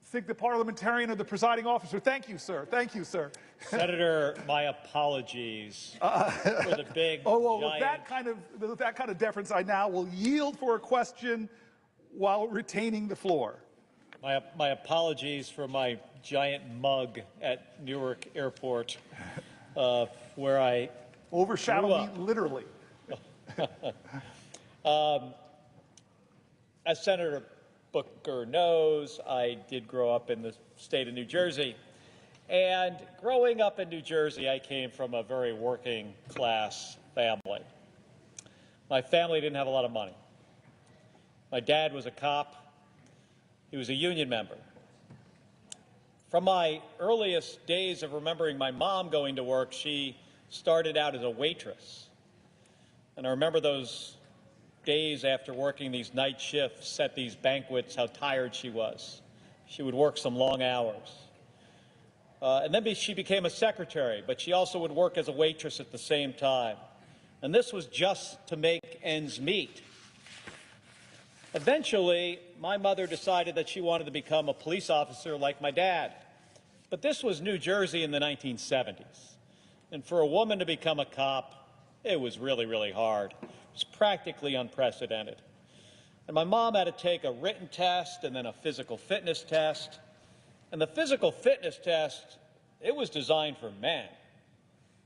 think the parliamentarian or the presiding officer. Thank you, sir. Thank you, sir. Senator, my apologies for the big With giant... that kind of deference, I now will yield for a question while retaining the floor. My apologies for my giant mug at Newark Airport, where I Overshadow me, literally. As Senator Booker knows, I did grow up in the state of New Jersey. And growing up in New Jersey, I came from a very working class family. My family didn't have a lot of money. My dad was a cop. He was a union member. From my earliest days of remembering my mom going to work, she started out as a waitress. And I remember those days after working these night shifts at these banquets, how tired she was. She would work some long hours. And then she became a secretary, but she also would work as a waitress at the same time. And this was just to make ends meet. Eventually, my mother decided that she wanted to become a police officer like my dad. But this was New Jersey in the 1970s. And for a woman to become a cop, it was really, really hard. It was practically unprecedented. And my mom had to take a written test and then a physical fitness test. And the physical fitness test, it was designed for men.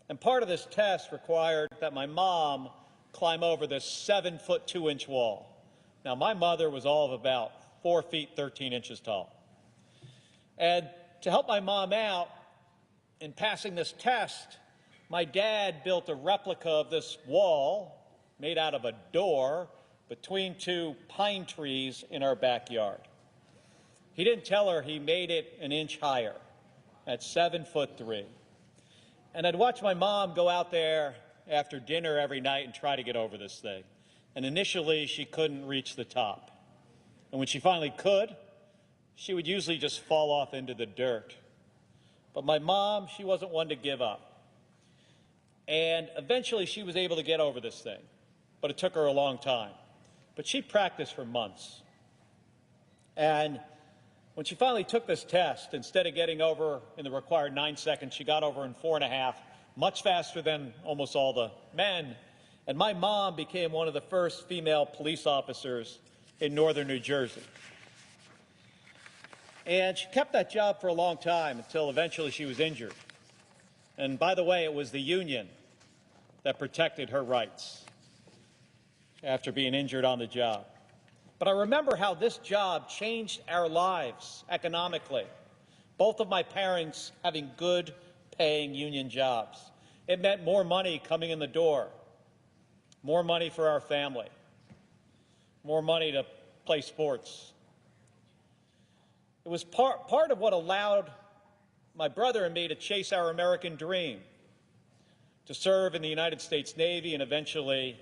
And part of this test required that my mom climb over this 7-foot 2-inch wall. Now, my mother was all of about 4 feet 13 inches tall. And to help my mom out in passing this test, my dad built a replica of this wall made out of a door between 2 pine trees in our backyard. He didn't tell her he made it an inch higher at 7'3". And I'd watch my mom go out there after dinner every night and try to get over this thing. And initially, she couldn't reach the top. And when she finally could, she would usually just fall off into the dirt. But my mom, she wasn't one to give up. And eventually, she was able to get over this thing. But it took her a long time. But she practiced for months. And when she finally took this test, instead of getting over in the required 9 seconds, she got over in 4.5, much faster than almost all the men. And my mom became one of the first female police officers in northern New Jersey. And she kept that job for a long time until eventually she was injured. And by the way, it was the union that protected her rights after being injured on the job. But I remember how this job changed our lives economically. Both of my parents having good paying union jobs. It meant more money coming in the door, more money for our family, more money to play sports. It was part of what allowed my brother and me to chase our American dream, to serve in the United States Navy and eventually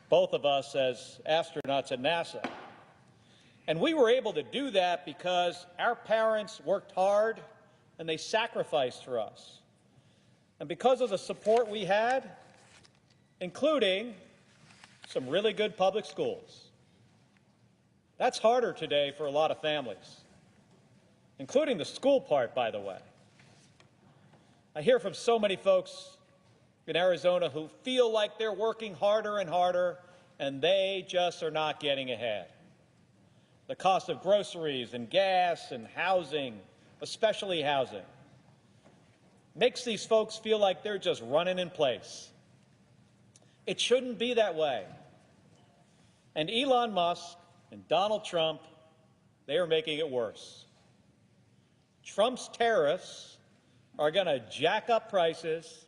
both of us as astronauts at NASA. And we were able to do that because our parents worked hard and they sacrificed for us. And because of the support we had, including some really good public schools. That's harder today for a lot of families, including the school part, by the way. I hear from so many folks in Arizona who feel like they're working harder and harder, and they just are not getting ahead. The cost of groceries and gas and housing, especially housing, makes these folks feel like they're just running in place. It shouldn't be that way. And Elon Musk and Donald Trump, they are making it worse. Trump's tariffs are going to jack up prices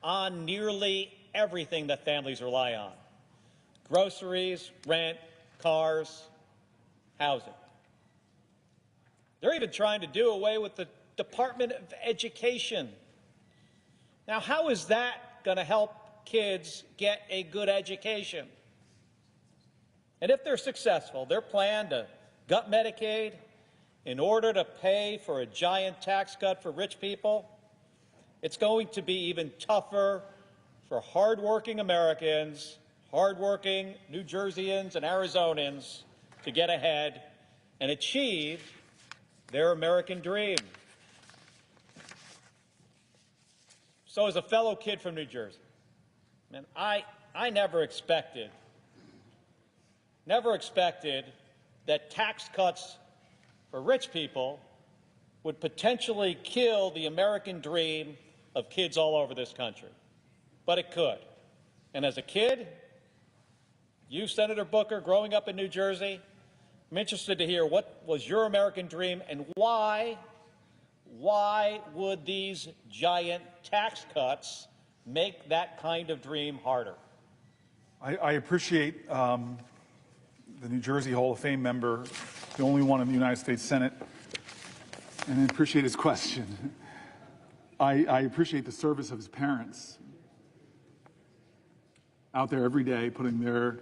on nearly everything that families rely on. Groceries, rent, cars, housing. They're even trying to do away with the Department of Education. Now, how is that going to help kids get a good education? And if they're successful, their plan to gut Medicaid in order to pay for a giant tax cut for rich people, it's going to be even tougher for hardworking Americans, hardworking New Jerseyans and Arizonans to get ahead and achieve their American dream. So as a fellow kid from New Jersey, man, I never expected that tax cuts for rich people would potentially kill the American dream of kids all over this country. But it could. And as a kid, you, Senator Booker, growing up in New Jersey, I'm interested to hear what was your American dream and why would these giant tax cuts make that kind of dream harder? I appreciate the New Jersey Hall of Fame member, the only one in the United States Senate, and I appreciate his question. I appreciate the service of his parents out there every day putting their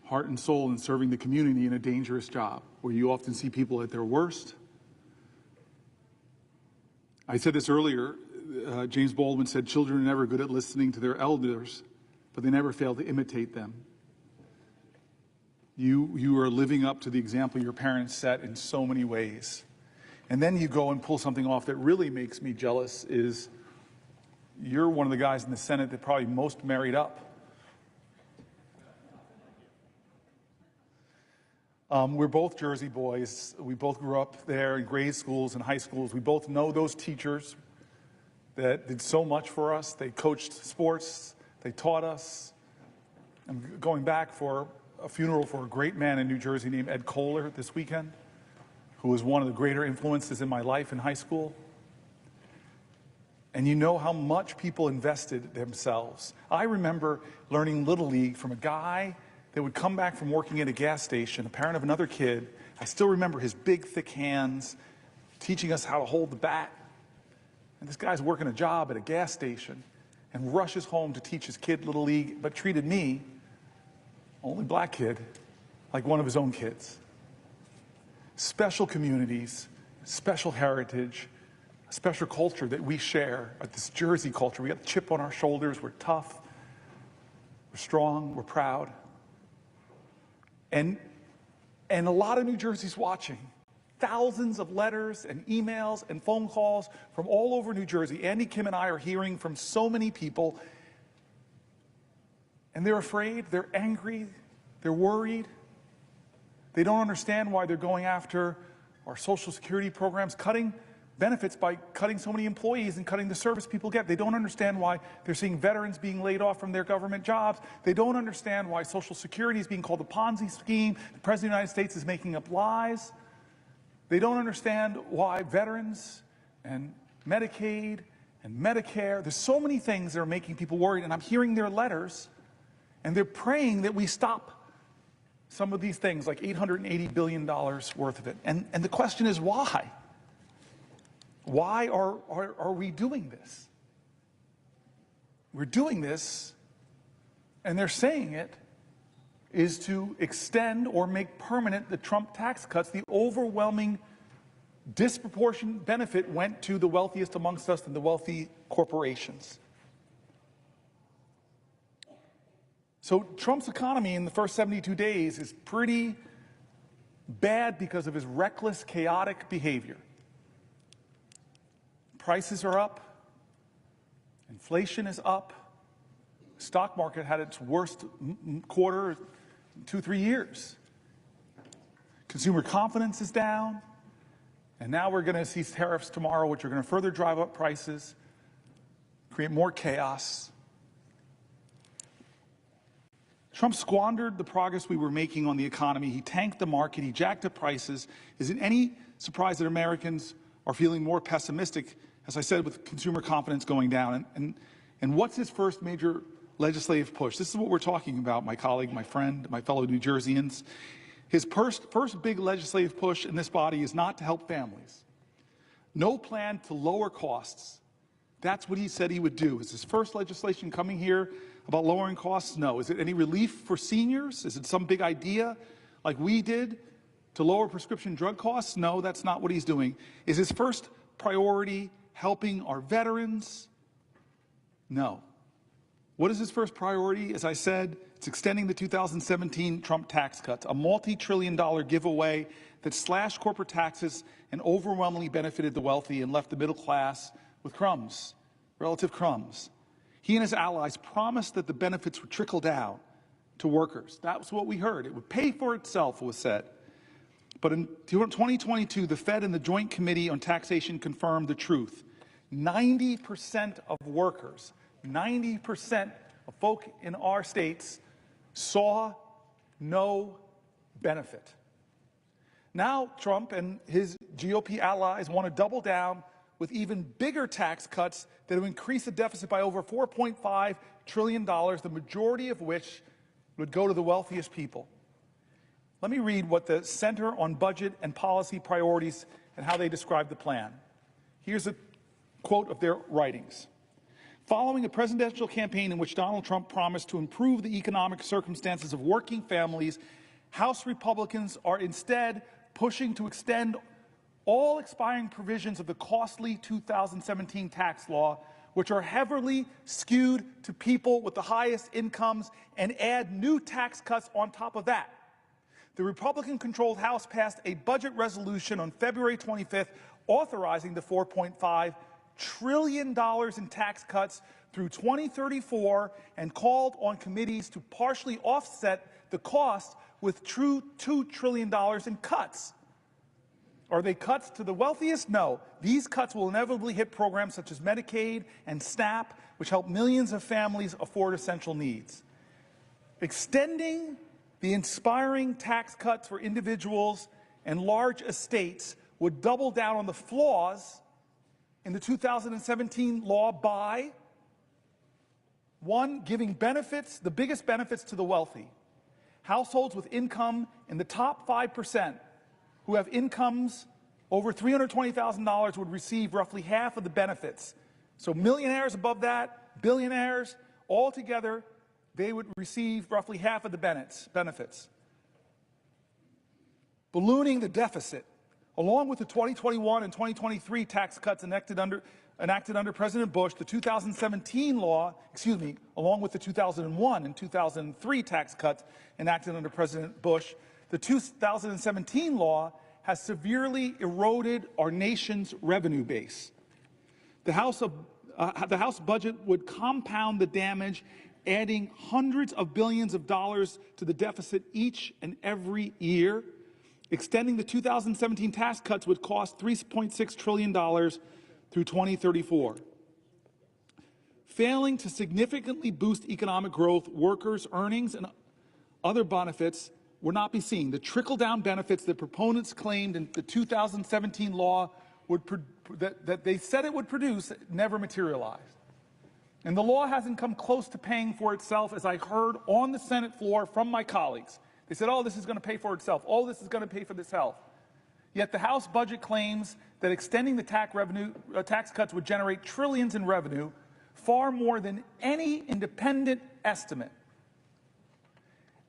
heart and soul in serving the community in a dangerous job where you often see people at their worst I said this earlier. James Baldwin said, children are never good at listening to their elders, but they never fail to imitate them. You are living up to the example your parents set in so many ways. And then you go and pull something off that really makes me jealous is you're one of the guys in the Senate that probably most married up. We're both Jersey boys. We both grew up there in grade schools and high schools. We both know those teachers that did so much for us. They coached sports. They taught us. I'm going back for a funeral for a great man in New Jersey named Ed Kohler this weekend, who was one of the greater influences in my life in high school. And you know how much people invested themselves. I remember learning Little League from a guy that would come back from working at a gas station, a parent of another kid. I still remember his big, thick hands teaching us how to hold the bat. And this guy's working a job at a gas station and rushes home to teach his kid Little League, but treated me, only black kid, like one of his own kids. Special communities, special heritage, a special culture that we share, this Jersey culture. We got the chip on our shoulders, we're tough, we're strong, we're proud. And a lot of New Jersey's watching. Thousands of letters and emails and phone calls from all over New Jersey. Andy, Kim, and I are hearing from so many people, and they're afraid, they're angry, they're worried. They don't understand why they're going after our Social Security programs, cutting benefits by cutting so many employees and cutting the service people get. They don't understand why they're seeing veterans being laid off from their government jobs. They don't understand why Social Security is being called a Ponzi scheme. The President of the United States is making up lies. They don't understand why veterans and Medicaid and Medicare, there's so many things that are making people worried, and I'm hearing their letters, and they're praying that we stop some of these things, like $880 billion worth of it. And the question is why? Why are we doing this? We're doing this, and they're saying it, is to extend or make permanent the Trump tax cuts. The overwhelming disproportionate benefit went to the wealthiest amongst us and the wealthy corporations. So Trump's economy in the first 72 days is pretty bad because of his reckless, chaotic behavior. Prices are up. Inflation is up. The stock market had its worst quarter in 2-3 years. Consumer confidence is down. And now we're going to see tariffs tomorrow, which are going to further drive up prices, create more chaos. Trump squandered the progress we were making on the economy. He tanked the market. He jacked up prices. Is it any surprise that Americans are feeling more pessimistic, as I said, with consumer confidence going down? And what's his first major legislative push? This is what we're talking about, my colleague, my friend, my fellow New Jerseyans. His first big legislative push in this body is not to help families. No plan to lower costs. That's what he said he would do. Is his first legislation coming here about lowering costs? No. Is it any relief for seniors? Is it some big idea like we did to lower prescription drug costs? No, that's not what he's doing. Is his first priority helping our veterans? No. What is his first priority? As I said, it's extending the 2017 Trump tax cuts, a multi-trillion-dollar giveaway that slashed corporate taxes and overwhelmingly benefited the wealthy and left the middle class with crumbs, relative crumbs. He and his allies promised that the benefits would trickle down to workers. That was what we heard. It would pay for itself, it was said. But in 2022, the Fed and the Joint Committee on Taxation confirmed the truth. 90% of workers, 90% of folk in our states saw no benefit. Now Trump and his GOP allies want to double down with even bigger tax cuts that will increase the deficit by over $4.5 trillion, the majority of which would go to the wealthiest people. Let me read what the Center on Budget and Policy Priorities and how they describe the plan. Here's a quote of their writings. Following a presidential campaign in which Donald Trump promised to improve the economic circumstances of working families, House Republicans are instead pushing to extend all expiring provisions of the costly 2017 tax law, which are heavily skewed to people with the highest incomes, and add new tax cuts on top of that. The Republican-controlled House passed a budget resolution on February 25th authorizing the $4.5 trillion in tax cuts through 2034 and called on committees to partially offset the cost with true $2 trillion in cuts. Are they cuts to the wealthiest? No. These cuts will inevitably hit programs such as Medicaid and SNAP, which help millions of families afford essential needs. Extending the inspiring tax cuts for individuals and large estates would double down on the flaws in the 2017 law by, one, giving benefits, the biggest benefits to the wealthy. Households with income in the top 5% who have incomes over $320,000 would receive roughly half of the benefits. So millionaires above that, billionaires, all together, they would receive roughly half of the benefits. Ballooning the deficit, along with the 2021 and 2023 tax cuts enacted under President Bush, the 2017 law, along with the 2001 and 2003 tax cuts enacted under President Bush, the 2017 law has severely eroded our nation's revenue base. The House budget would compound the damage, adding hundreds of billions of dollars to the deficit each and every year. Extending the 2017 tax cuts would cost $3.6 trillion through 2034. Failing to significantly boost economic growth, workers' earnings, and other benefits will not be seen. The trickle-down benefits that proponents claimed in the 2017 law that they said it would produce never materialized. And the law hasn't come close to paying for itself, as I heard on the Senate floor from my colleagues. They said, oh, this is going to pay for itself. Oh, this is going to pay for itself. Yet the House budget claims that extending the tax cuts would generate trillions in revenue, far more than any independent estimate.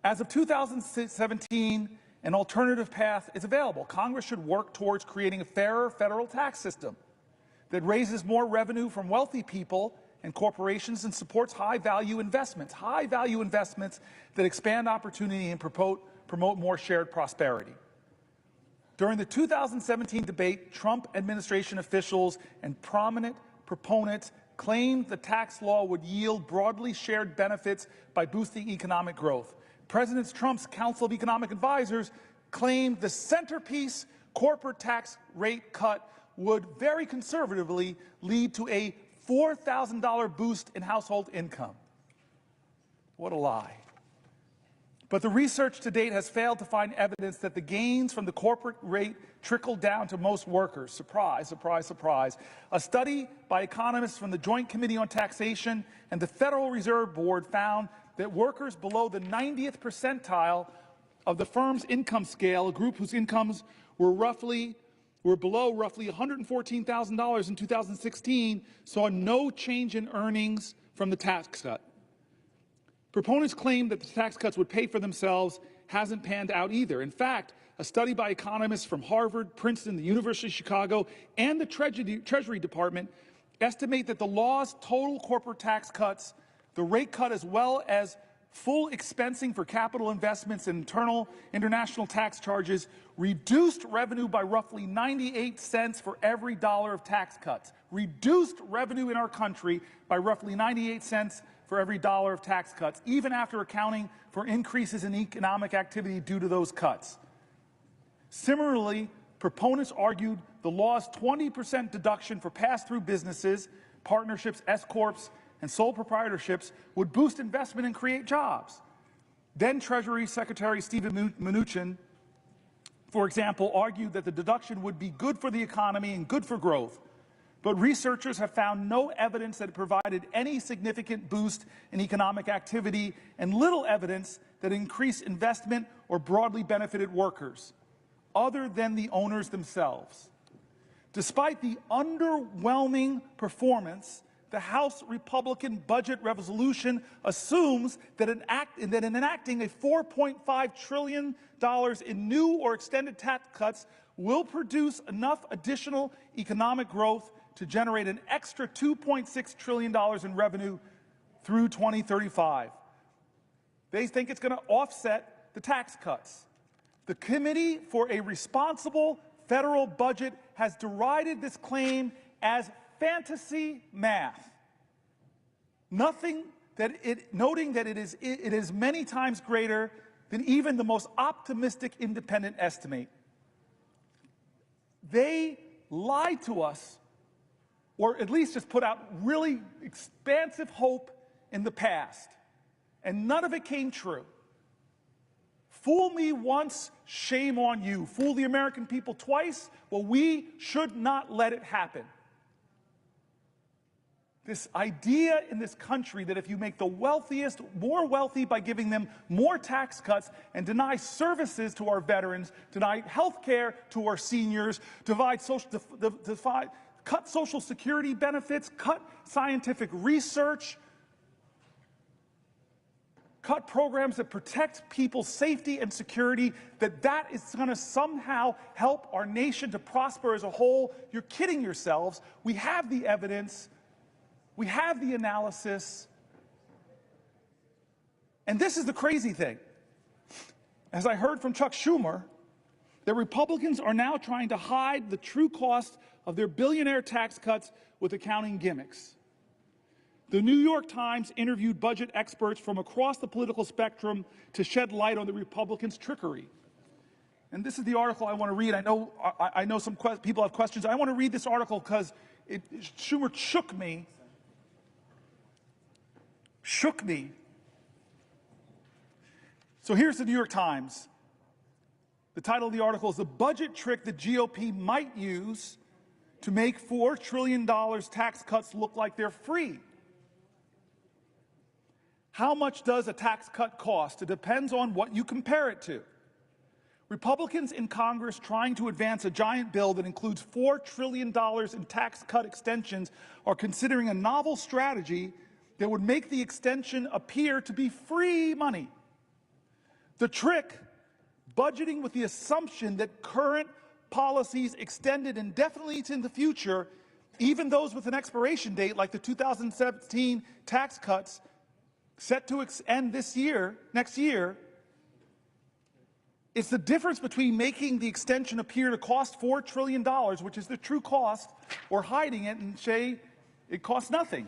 As of 2017, an alternative path is available. Congress should work towards creating a fairer federal tax system that raises more revenue from wealthy people and corporations and supports high-value investments that expand opportunity and promote more shared prosperity. During the 2017 debate, Trump administration officials and prominent proponents claimed the tax law would yield broadly shared benefits by boosting economic growth. President Trump's Council of Economic Advisors claimed the centerpiece corporate tax rate cut would very conservatively lead to a $4,000 boost in household income. What a lie. But the research to date has failed to find evidence that the gains from the corporate rate trickled down to most workers. Surprise, surprise, surprise. A study by economists from the Joint Committee on Taxation and the Federal Reserve Board found that workers below the 90th percentile of the firm's income scale, a group whose incomes were below roughly $114,000 in 2016, saw no change in earnings from the tax cut. Proponents claim that the tax cuts would pay for themselves hasn't panned out either. In fact, a study by economists from Harvard, Princeton, the University of Chicago, and the Treasury Department estimate that the law's total corporate tax cuts, the rate cut as well as full expensing for capital investments and international tax charges, reduced revenue by roughly 98 cents for every dollar of tax cuts. Reduced revenue in our country by roughly 98 cents for every dollar of tax cuts, even after accounting for increases in economic activity due to those cuts. Similarly, proponents argued the law's 20% deduction for pass-through businesses, partnerships, S-corps, and sole proprietorships would boost investment and create jobs. Then Treasury Secretary Steven Mnuchin, for example, argued that the deduction would be good for the economy and good for growth. But researchers have found no evidence that it provided any significant boost in economic activity and little evidence that it increased investment or broadly benefited workers, other than the owners themselves. Despite the underwhelming performance, the House Republican budget resolution assumes that in enacting a $4.5 trillion in new or extended tax cuts will produce enough additional economic growth to generate an extra $2.6 trillion in revenue through 2035. They think it's going to offset the tax cuts. The Committee for a Responsible Federal Budget has derided this claim as fantasy math, noting that it is many times greater than even the most optimistic independent estimate. They lied to us, or at least just put out really expansive hope in the past, and none of it came true. Fool me once, shame on you. Fool the American people twice, well, we should not let it happen. This idea in this country that if you make the wealthiest more wealthy by giving them more tax cuts and deny services to our veterans, deny health care to our seniors, cut Social Security benefits, cut scientific research, cut programs that protect people's safety and security, that is going to somehow help our nation to prosper as a whole. You're kidding yourselves. We have the evidence. We have the analysis. And this is the crazy thing. As I heard from Chuck Schumer, the Republicans are now trying to hide the true cost of their billionaire tax cuts with accounting gimmicks. The New York Times interviewed budget experts from across the political spectrum to shed light on the Republicans' trickery. And this is the article I want to read. I know some people have questions. I want to read this article because Schumer shook me. So here's the New York Times. The title of the article is "The Budget Trick the GOP Might Use to Make $4 trillion Tax Cuts Look Like They're Free." How much does a tax cut cost? It depends on what you compare it to. Republicans in Congress trying to advance a giant bill that includes $4 trillion in tax cut extensions are considering a novel strategy that would make the extension appear to be free money. The trick, budgeting with the assumption that current policies extended indefinitely into the future, even those with an expiration date like the 2017 tax cuts set to end next year, it's the difference between making the extension appear to cost $4 trillion, which is the true cost, or hiding it and say it costs nothing.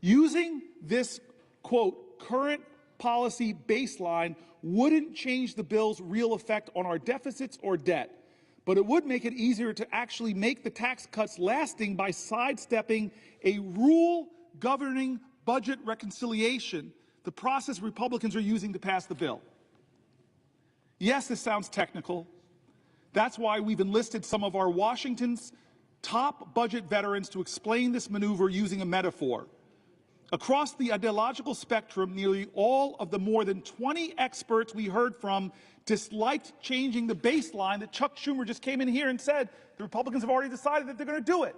Using this, quote, current policy baseline wouldn't change the bill's real effect on our deficits or debt, but it would make it easier to actually make the tax cuts lasting by sidestepping a rule governing budget reconciliation, the process Republicans are using to pass the bill. Yes, this sounds technical. That's why we've enlisted some of our Washington's top budget veterans to explain this maneuver using a metaphor. Across the ideological spectrum, nearly all of the more than 20 experts we heard from disliked changing the baseline that Chuck Schumer just came in here and said the Republicans have already decided that they're going to do it.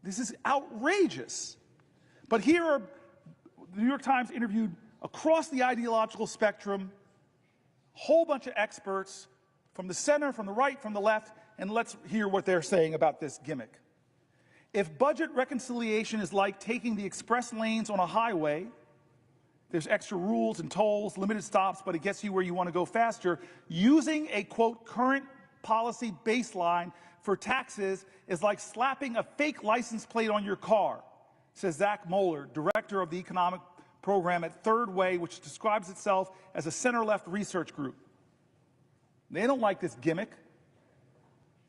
This is outrageous. But here are the New York Times interviewed across the ideological spectrum, a whole bunch of experts from the center, from the right, from the left, and let's hear what they're saying about this gimmick. If budget reconciliation is like taking the express lanes on a highway, there's extra rules and tolls, limited stops, but it gets you where you want to go faster, using a, quote, current policy baseline for taxes is like slapping a fake license plate on your car, says Zach Moeller, director of the economic program at Third Way, which describes itself as a center-left research group. They don't like this gimmick.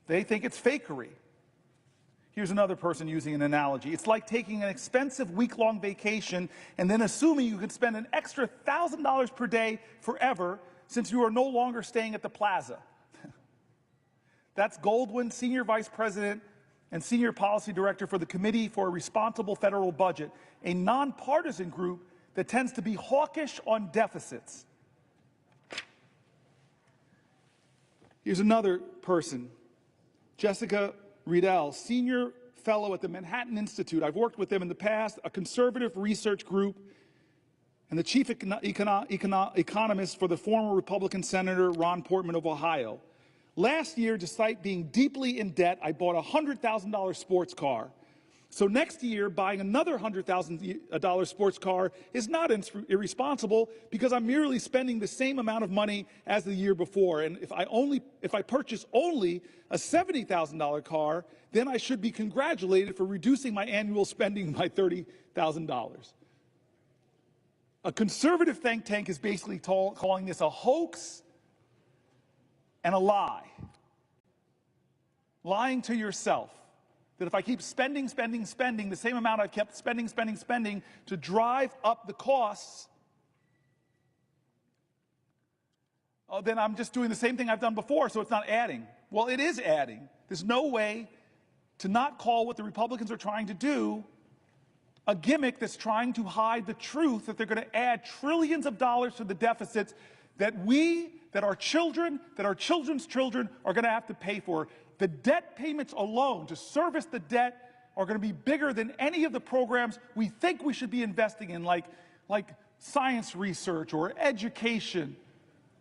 They think it's fakery. Here's another person using an analogy. It's like taking an expensive week-long vacation and then assuming you can spend an extra $1,000 per day forever since you are no longer staying at the plaza. That's Goldwyn, Senior Vice President and Senior Policy Director for the Committee for a Responsible Federal Budget, a nonpartisan group that tends to be hawkish on deficits. Here's another person, Jessica Riedel, Senior Fellow at the Manhattan Institute. I've worked with them in the past, a conservative research group. and the chief economist for the former Republican Senator Ron Portman of Ohio. Last year, despite being deeply in debt, I bought a $100,000 sports car. So next year, buying another $100,000 sports car is not irresponsible because I'm merely spending the same amount of money as the year before. And if I purchase only a $70,000 car, then I should be congratulated for reducing my annual spending by $30,000. A conservative think tank is basically calling this a hoax and a lie. Lying to yourself. That if I keep spending the same amount I've kept spending to drive up the costs, then I'm just doing the same thing I've done before, so it's not adding. Well, it is adding. There's no way to not call what the Republicans are trying to do a gimmick that's trying to hide the truth that they're going to add trillions of dollars to the deficits that our children, that our children's children are going to have to pay for. The debt payments alone to service the debt are going to be bigger than any of the programs we think we should be investing in, like science research or education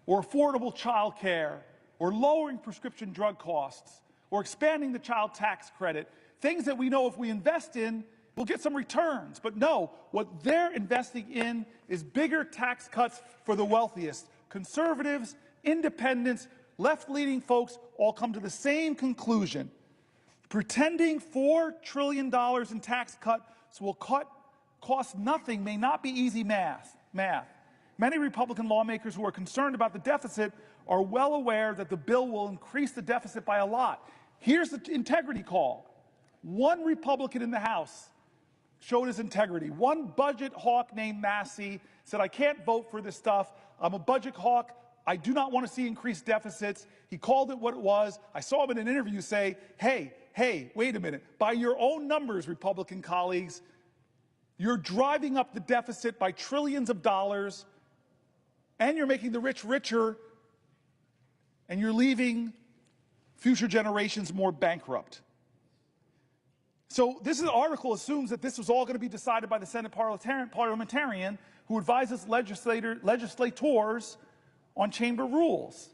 or affordable child care or lowering prescription drug costs or expanding the child tax credit, things that we know if we invest in, we'll get some returns. But no, what they're investing in is bigger tax cuts for the wealthiest. Conservatives, independents, left-leaning folks all come to the same conclusion. Pretending $4 trillion in tax cuts will cost nothing may not be easy math. Many Republican lawmakers who are concerned about the deficit are well aware that the bill will increase the deficit by a lot. Here's the integrity call. One Republican in the House showed his integrity. One budget hawk named Massey said, I can't vote for this stuff. I'm a budget hawk. I do not want to see increased deficits. He called it what it was. I saw him in an interview say, hey, wait a minute. By your own numbers, Republican colleagues, you're driving up the deficit by trillions of dollars, and you're making the rich richer, and you're leaving future generations more bankrupt. So this article assumes that this was all going to be decided by the Senate parliamentarian who advises legislators on chamber rules.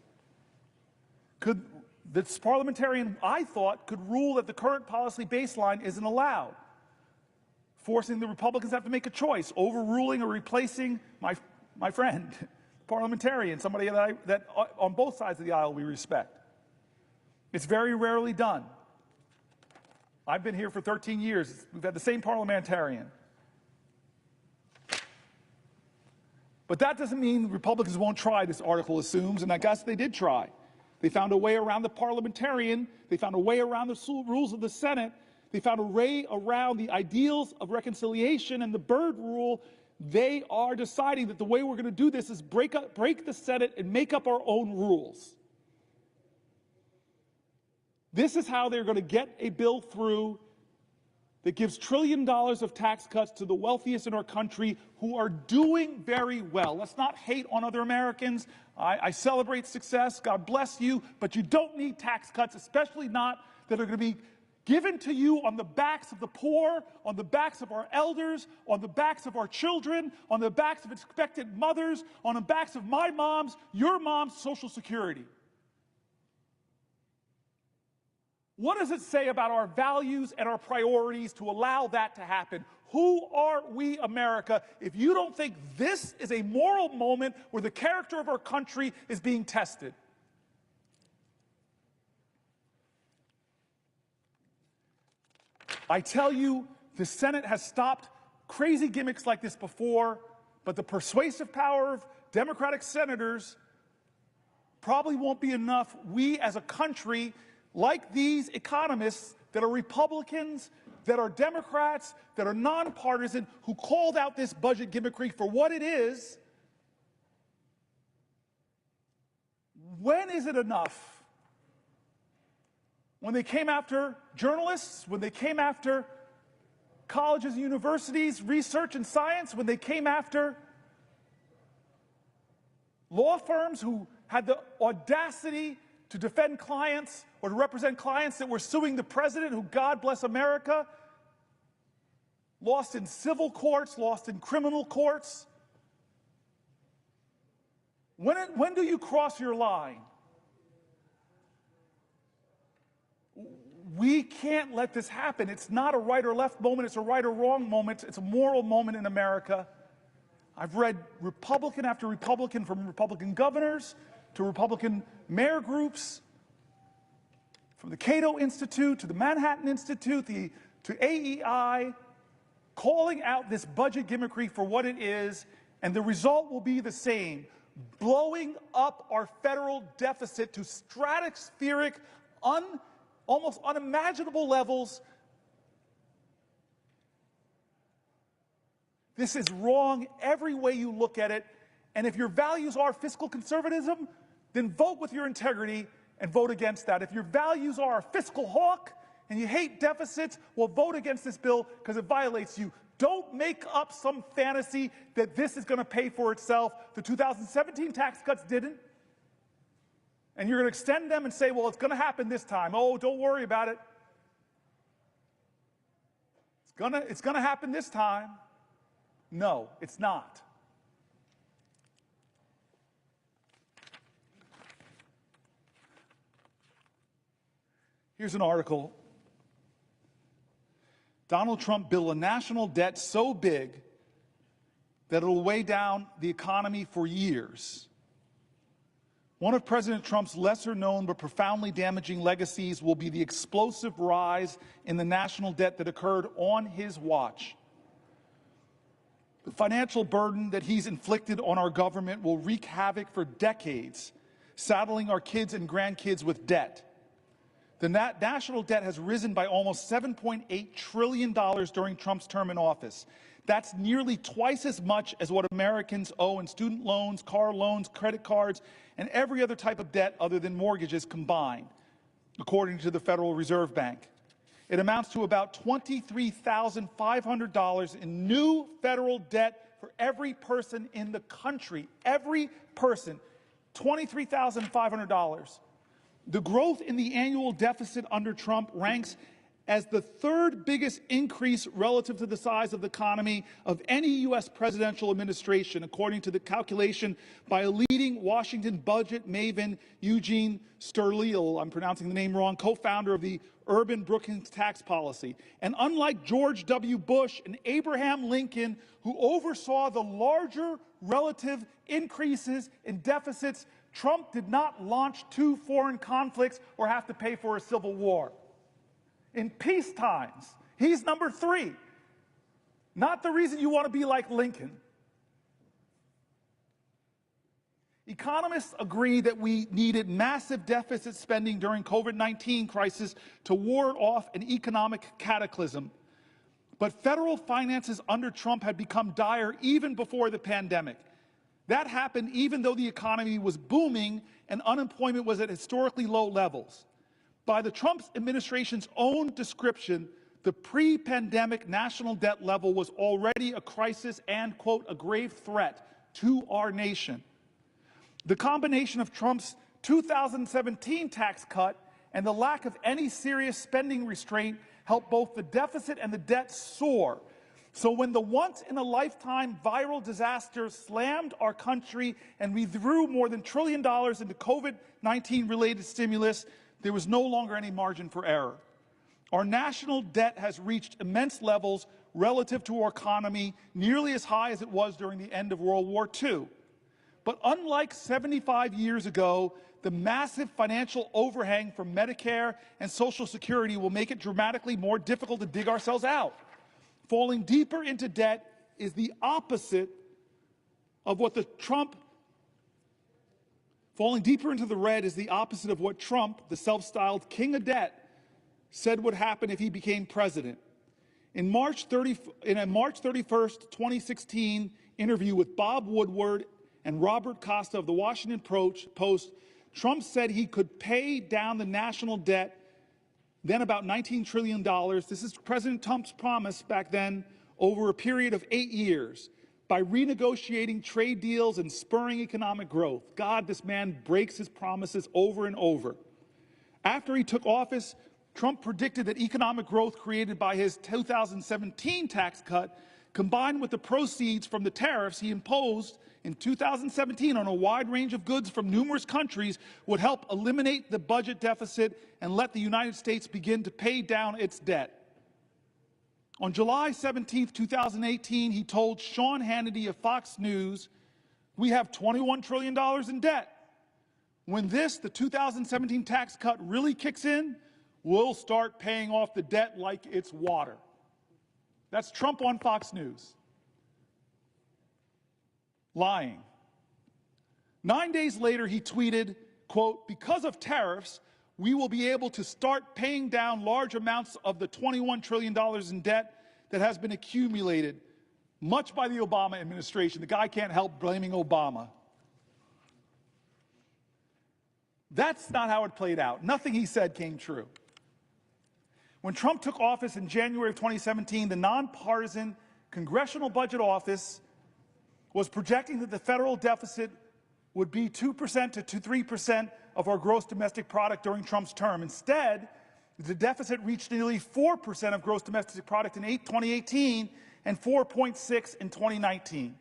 This parliamentarian, I thought, could rule that the current policy baseline isn't allowed, forcing the Republicans to have to make a choice, overruling or replacing my friend, parliamentarian, somebody that on both sides of the aisle we respect. It's very rarely done. I've been here for 13 years. We've had the same parliamentarian. But that doesn't mean Republicans won't try, this article assumes, and I guess they did try. They found a way around the parliamentarian. They found a way around the rules of the Senate. They found a way around the ideals of reconciliation and the Byrd rule. They are deciding that the way we're going to do this is break the Senate and make up our own rules. This is how they're going to get a bill through that gives $1 trillion of tax cuts to the wealthiest in our country who are doing very well. Let's not hate on other Americans. I celebrate success. God bless you. But you don't need tax cuts, especially not that are going to be given to you on the backs of the poor, on the backs of our elders, on the backs of our children, on the backs of expectant mothers, on the backs of my mom's, your mom's Social Security. What does it say about our values and our priorities to allow that to happen? Who are we, America, if you don't think this is a moral moment where the character of our country is being tested? I tell you, the Senate has stopped crazy gimmicks like this before, but the persuasive power of Democratic senators probably won't be enough. We as a country, like these economists that are Republicans, that are Democrats, that are nonpartisan, who called out this budget gimmickry for what it is, when is it enough? When they came after journalists, when they came after colleges and universities, research and science, when they came after law firms who had the audacity to defend clients or to represent clients that were suing the president, who, God bless America, lost in civil courts, lost in criminal courts. When do you cross your line? We can't let this happen. It's not a right or left moment. It's a right or wrong moment. It's a moral moment in America. I've read Republican after Republican, from Republican governors to Republican mayor groups, from the Cato Institute to the Manhattan Institute to AEI, calling out this budget gimmickry for what it is, and the result will be the same: blowing up our federal deficit to stratospheric, almost unimaginable levels. This is wrong every way you look at it. And if your values are fiscal conservatism, then vote with your integrity and vote against that. If your values are a fiscal hawk and you hate deficits, well, vote against this bill because it violates you. Don't make up some fantasy that this is going to pay for itself. The 2017 tax cuts didn't. And you're going to extend them and say, well, it's going to happen this time. Oh, don't worry about it. It's going to happen this time. No, it's not. Here's an article. Donald Trump built a national debt so big that it'll weigh down the economy for years. One of President Trump's lesser-known but profoundly damaging legacies will be the explosive rise in the national debt that occurred on his watch. The financial burden that he's inflicted on our government will wreak havoc for decades, saddling our kids and grandkids with debt. The national debt has risen by almost $7.8 trillion during Trump's term in office. That's nearly twice as much as what Americans owe in student loans, car loans, credit cards, and every other type of debt other than mortgages combined, according to the Federal Reserve Bank. It amounts to about $23,500 in new federal debt for every person in the country. Every person, $23,500. The growth in the annual deficit under Trump ranks as the third biggest increase relative to the size of the economy of any U.S. presidential administration, according to the calculation by a leading Washington budget maven, Eugene Sterleel, I'm pronouncing the name wrong, co-founder of the Urban Brookings tax policy. And unlike George W. Bush and Abraham Lincoln, who oversaw the larger relative increases in deficits, Trump did not launch 2 foreign conflicts or have to pay for a civil war. In peace times, he's number 3. Not the reason you want to be like Lincoln. Economists agree that we needed massive deficit spending during COVID-19 crisis to ward off an economic cataclysm. But federal finances under Trump had become dire even before the pandemic. That happened even though the economy was booming and unemployment was at historically low levels. By the Trump administration's own description, the pre-pandemic national debt level was already a crisis and, quote, a grave threat to our nation. The combination of Trump's 2017 tax cut and the lack of any serious spending restraint helped both the deficit and the debt soar. So when the once-in-a-lifetime viral disaster slammed our country and we threw more than $1 trillion into COVID-19 related stimulus, there was no longer any margin for error. Our national debt has reached immense levels relative to our economy, nearly as high as it was during the end of World War II. But unlike 75 years ago, the massive financial overhang from Medicare and Social Security will make it dramatically more difficult to dig ourselves out. Falling deeper into debt is the opposite of what Falling deeper into the red is the opposite of what Trump, the self-styled king of debt, said would happen if he became president. In a March 31st, 2016 interview with Bob Woodward and Robert Costa of the Washington Post, Trump said he could pay down the national debt, then about $19 trillion. This is President Trump's promise back then, over a period of 8 years, by renegotiating trade deals and spurring economic growth. God, this man breaks his promises over and over. After he took office, Trump predicted that economic growth created by his 2017 tax cut, combined with the proceeds from the tariffs he imposed in 2017 on a wide range of goods from numerous countries would help eliminate the budget deficit and let the United States begin to pay down its debt. On July 17, 2018, he told Sean Hannity of Fox News, "We have $21 trillion in debt. When the 2017 tax cut really kicks in, we'll start paying off the debt like it's water." That's Trump on Fox News. Lying. 9 days later, he tweeted, quote, "Because of tariffs, we will be able to start paying down large amounts of the $21 trillion in debt that has been accumulated, much by the Obama administration." The guy can't help blaming Obama. That's not how it played out. Nothing he said came true. When Trump took office in January of 2017, the nonpartisan Congressional Budget Office was projecting that the federal deficit would be 2% to 3% of our gross domestic product during Trump's term. Instead, the deficit reached nearly 4% of gross domestic product in 2018 and 4.6% in 2019.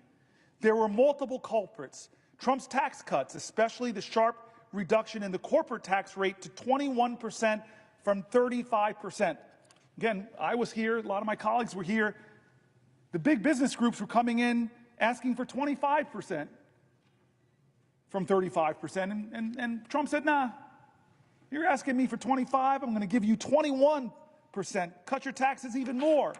There were multiple culprits. Trump's tax cuts, especially the sharp reduction in the corporate tax rate to 21% from 35%. Again, I was here, a lot of my colleagues were here. The big business groups were coming in asking for 25% from 35%. And Trump said, "Nah, you're asking me for 25, I'm going to give you 21%. Cut your taxes even more."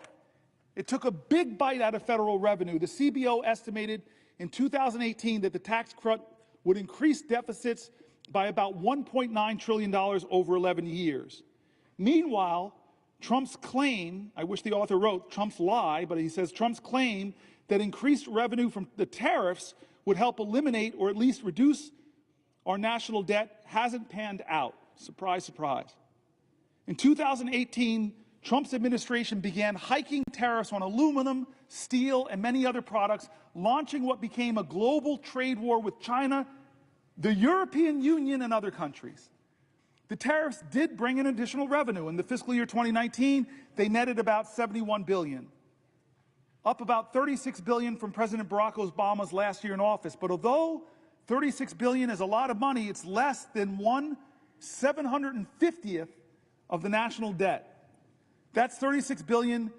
It took a big bite out of federal revenue. The CBO estimated in 2018 that the tax cut would increase deficits by about $1.9 trillion over 11 years. Meanwhile, Trump's claim, I wish the author wrote Trump's lie, but he says Trump's claim that increased revenue from the tariffs would help eliminate or at least reduce our national debt hasn't panned out. Surprise, surprise. In 2018, Trump's administration began hiking tariffs on aluminum, steel, and many other products, launching what became a global trade war with China, the European Union, and other countries. The tariffs did bring in additional revenue. In the fiscal year 2019, they netted about $71 billion, up about $36 billion from President Barack Obama's last year in office. But although $36 billion is a lot of money, it's less than 1/750th of the national debt. That's $36 billion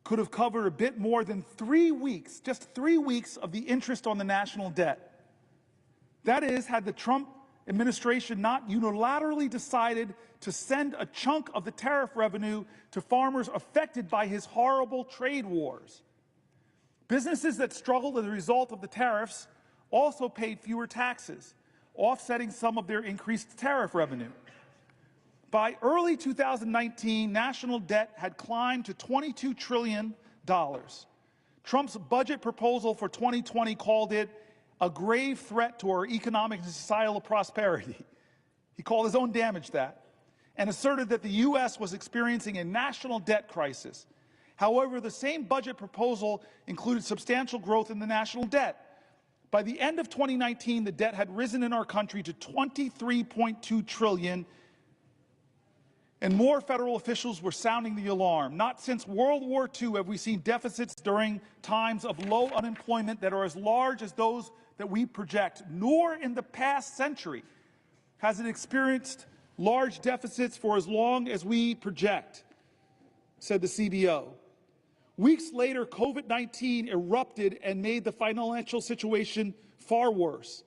could have covered a bit more than 3 weeks, just 3 weeks of the interest on the national debt. That is, had the Trump administration not unilaterally decided to send a chunk of the tariff revenue to farmers affected by his horrible trade wars. Businesses that struggled as a result of the tariffs also paid fewer taxes, offsetting some of their increased tariff revenue. By early 2019, national debt had climbed to $22 trillion. Trump's budget proposal for 2020 called it a grave threat to our economic and societal prosperity. He called his own damage that, and asserted that the U.S. was experiencing a national debt crisis. However, the same budget proposal included substantial growth in the national debt. By the end of 2019, the debt had risen in our country to $23.2 trillion, and more federal officials were sounding the alarm. Not since World War II have we seen deficits during times of low unemployment that are as large as those that we project, nor in the past century has it experienced large deficits for as long as we project, said the CBO. Weeks later, COVID-19 erupted and made the financial situation far worse.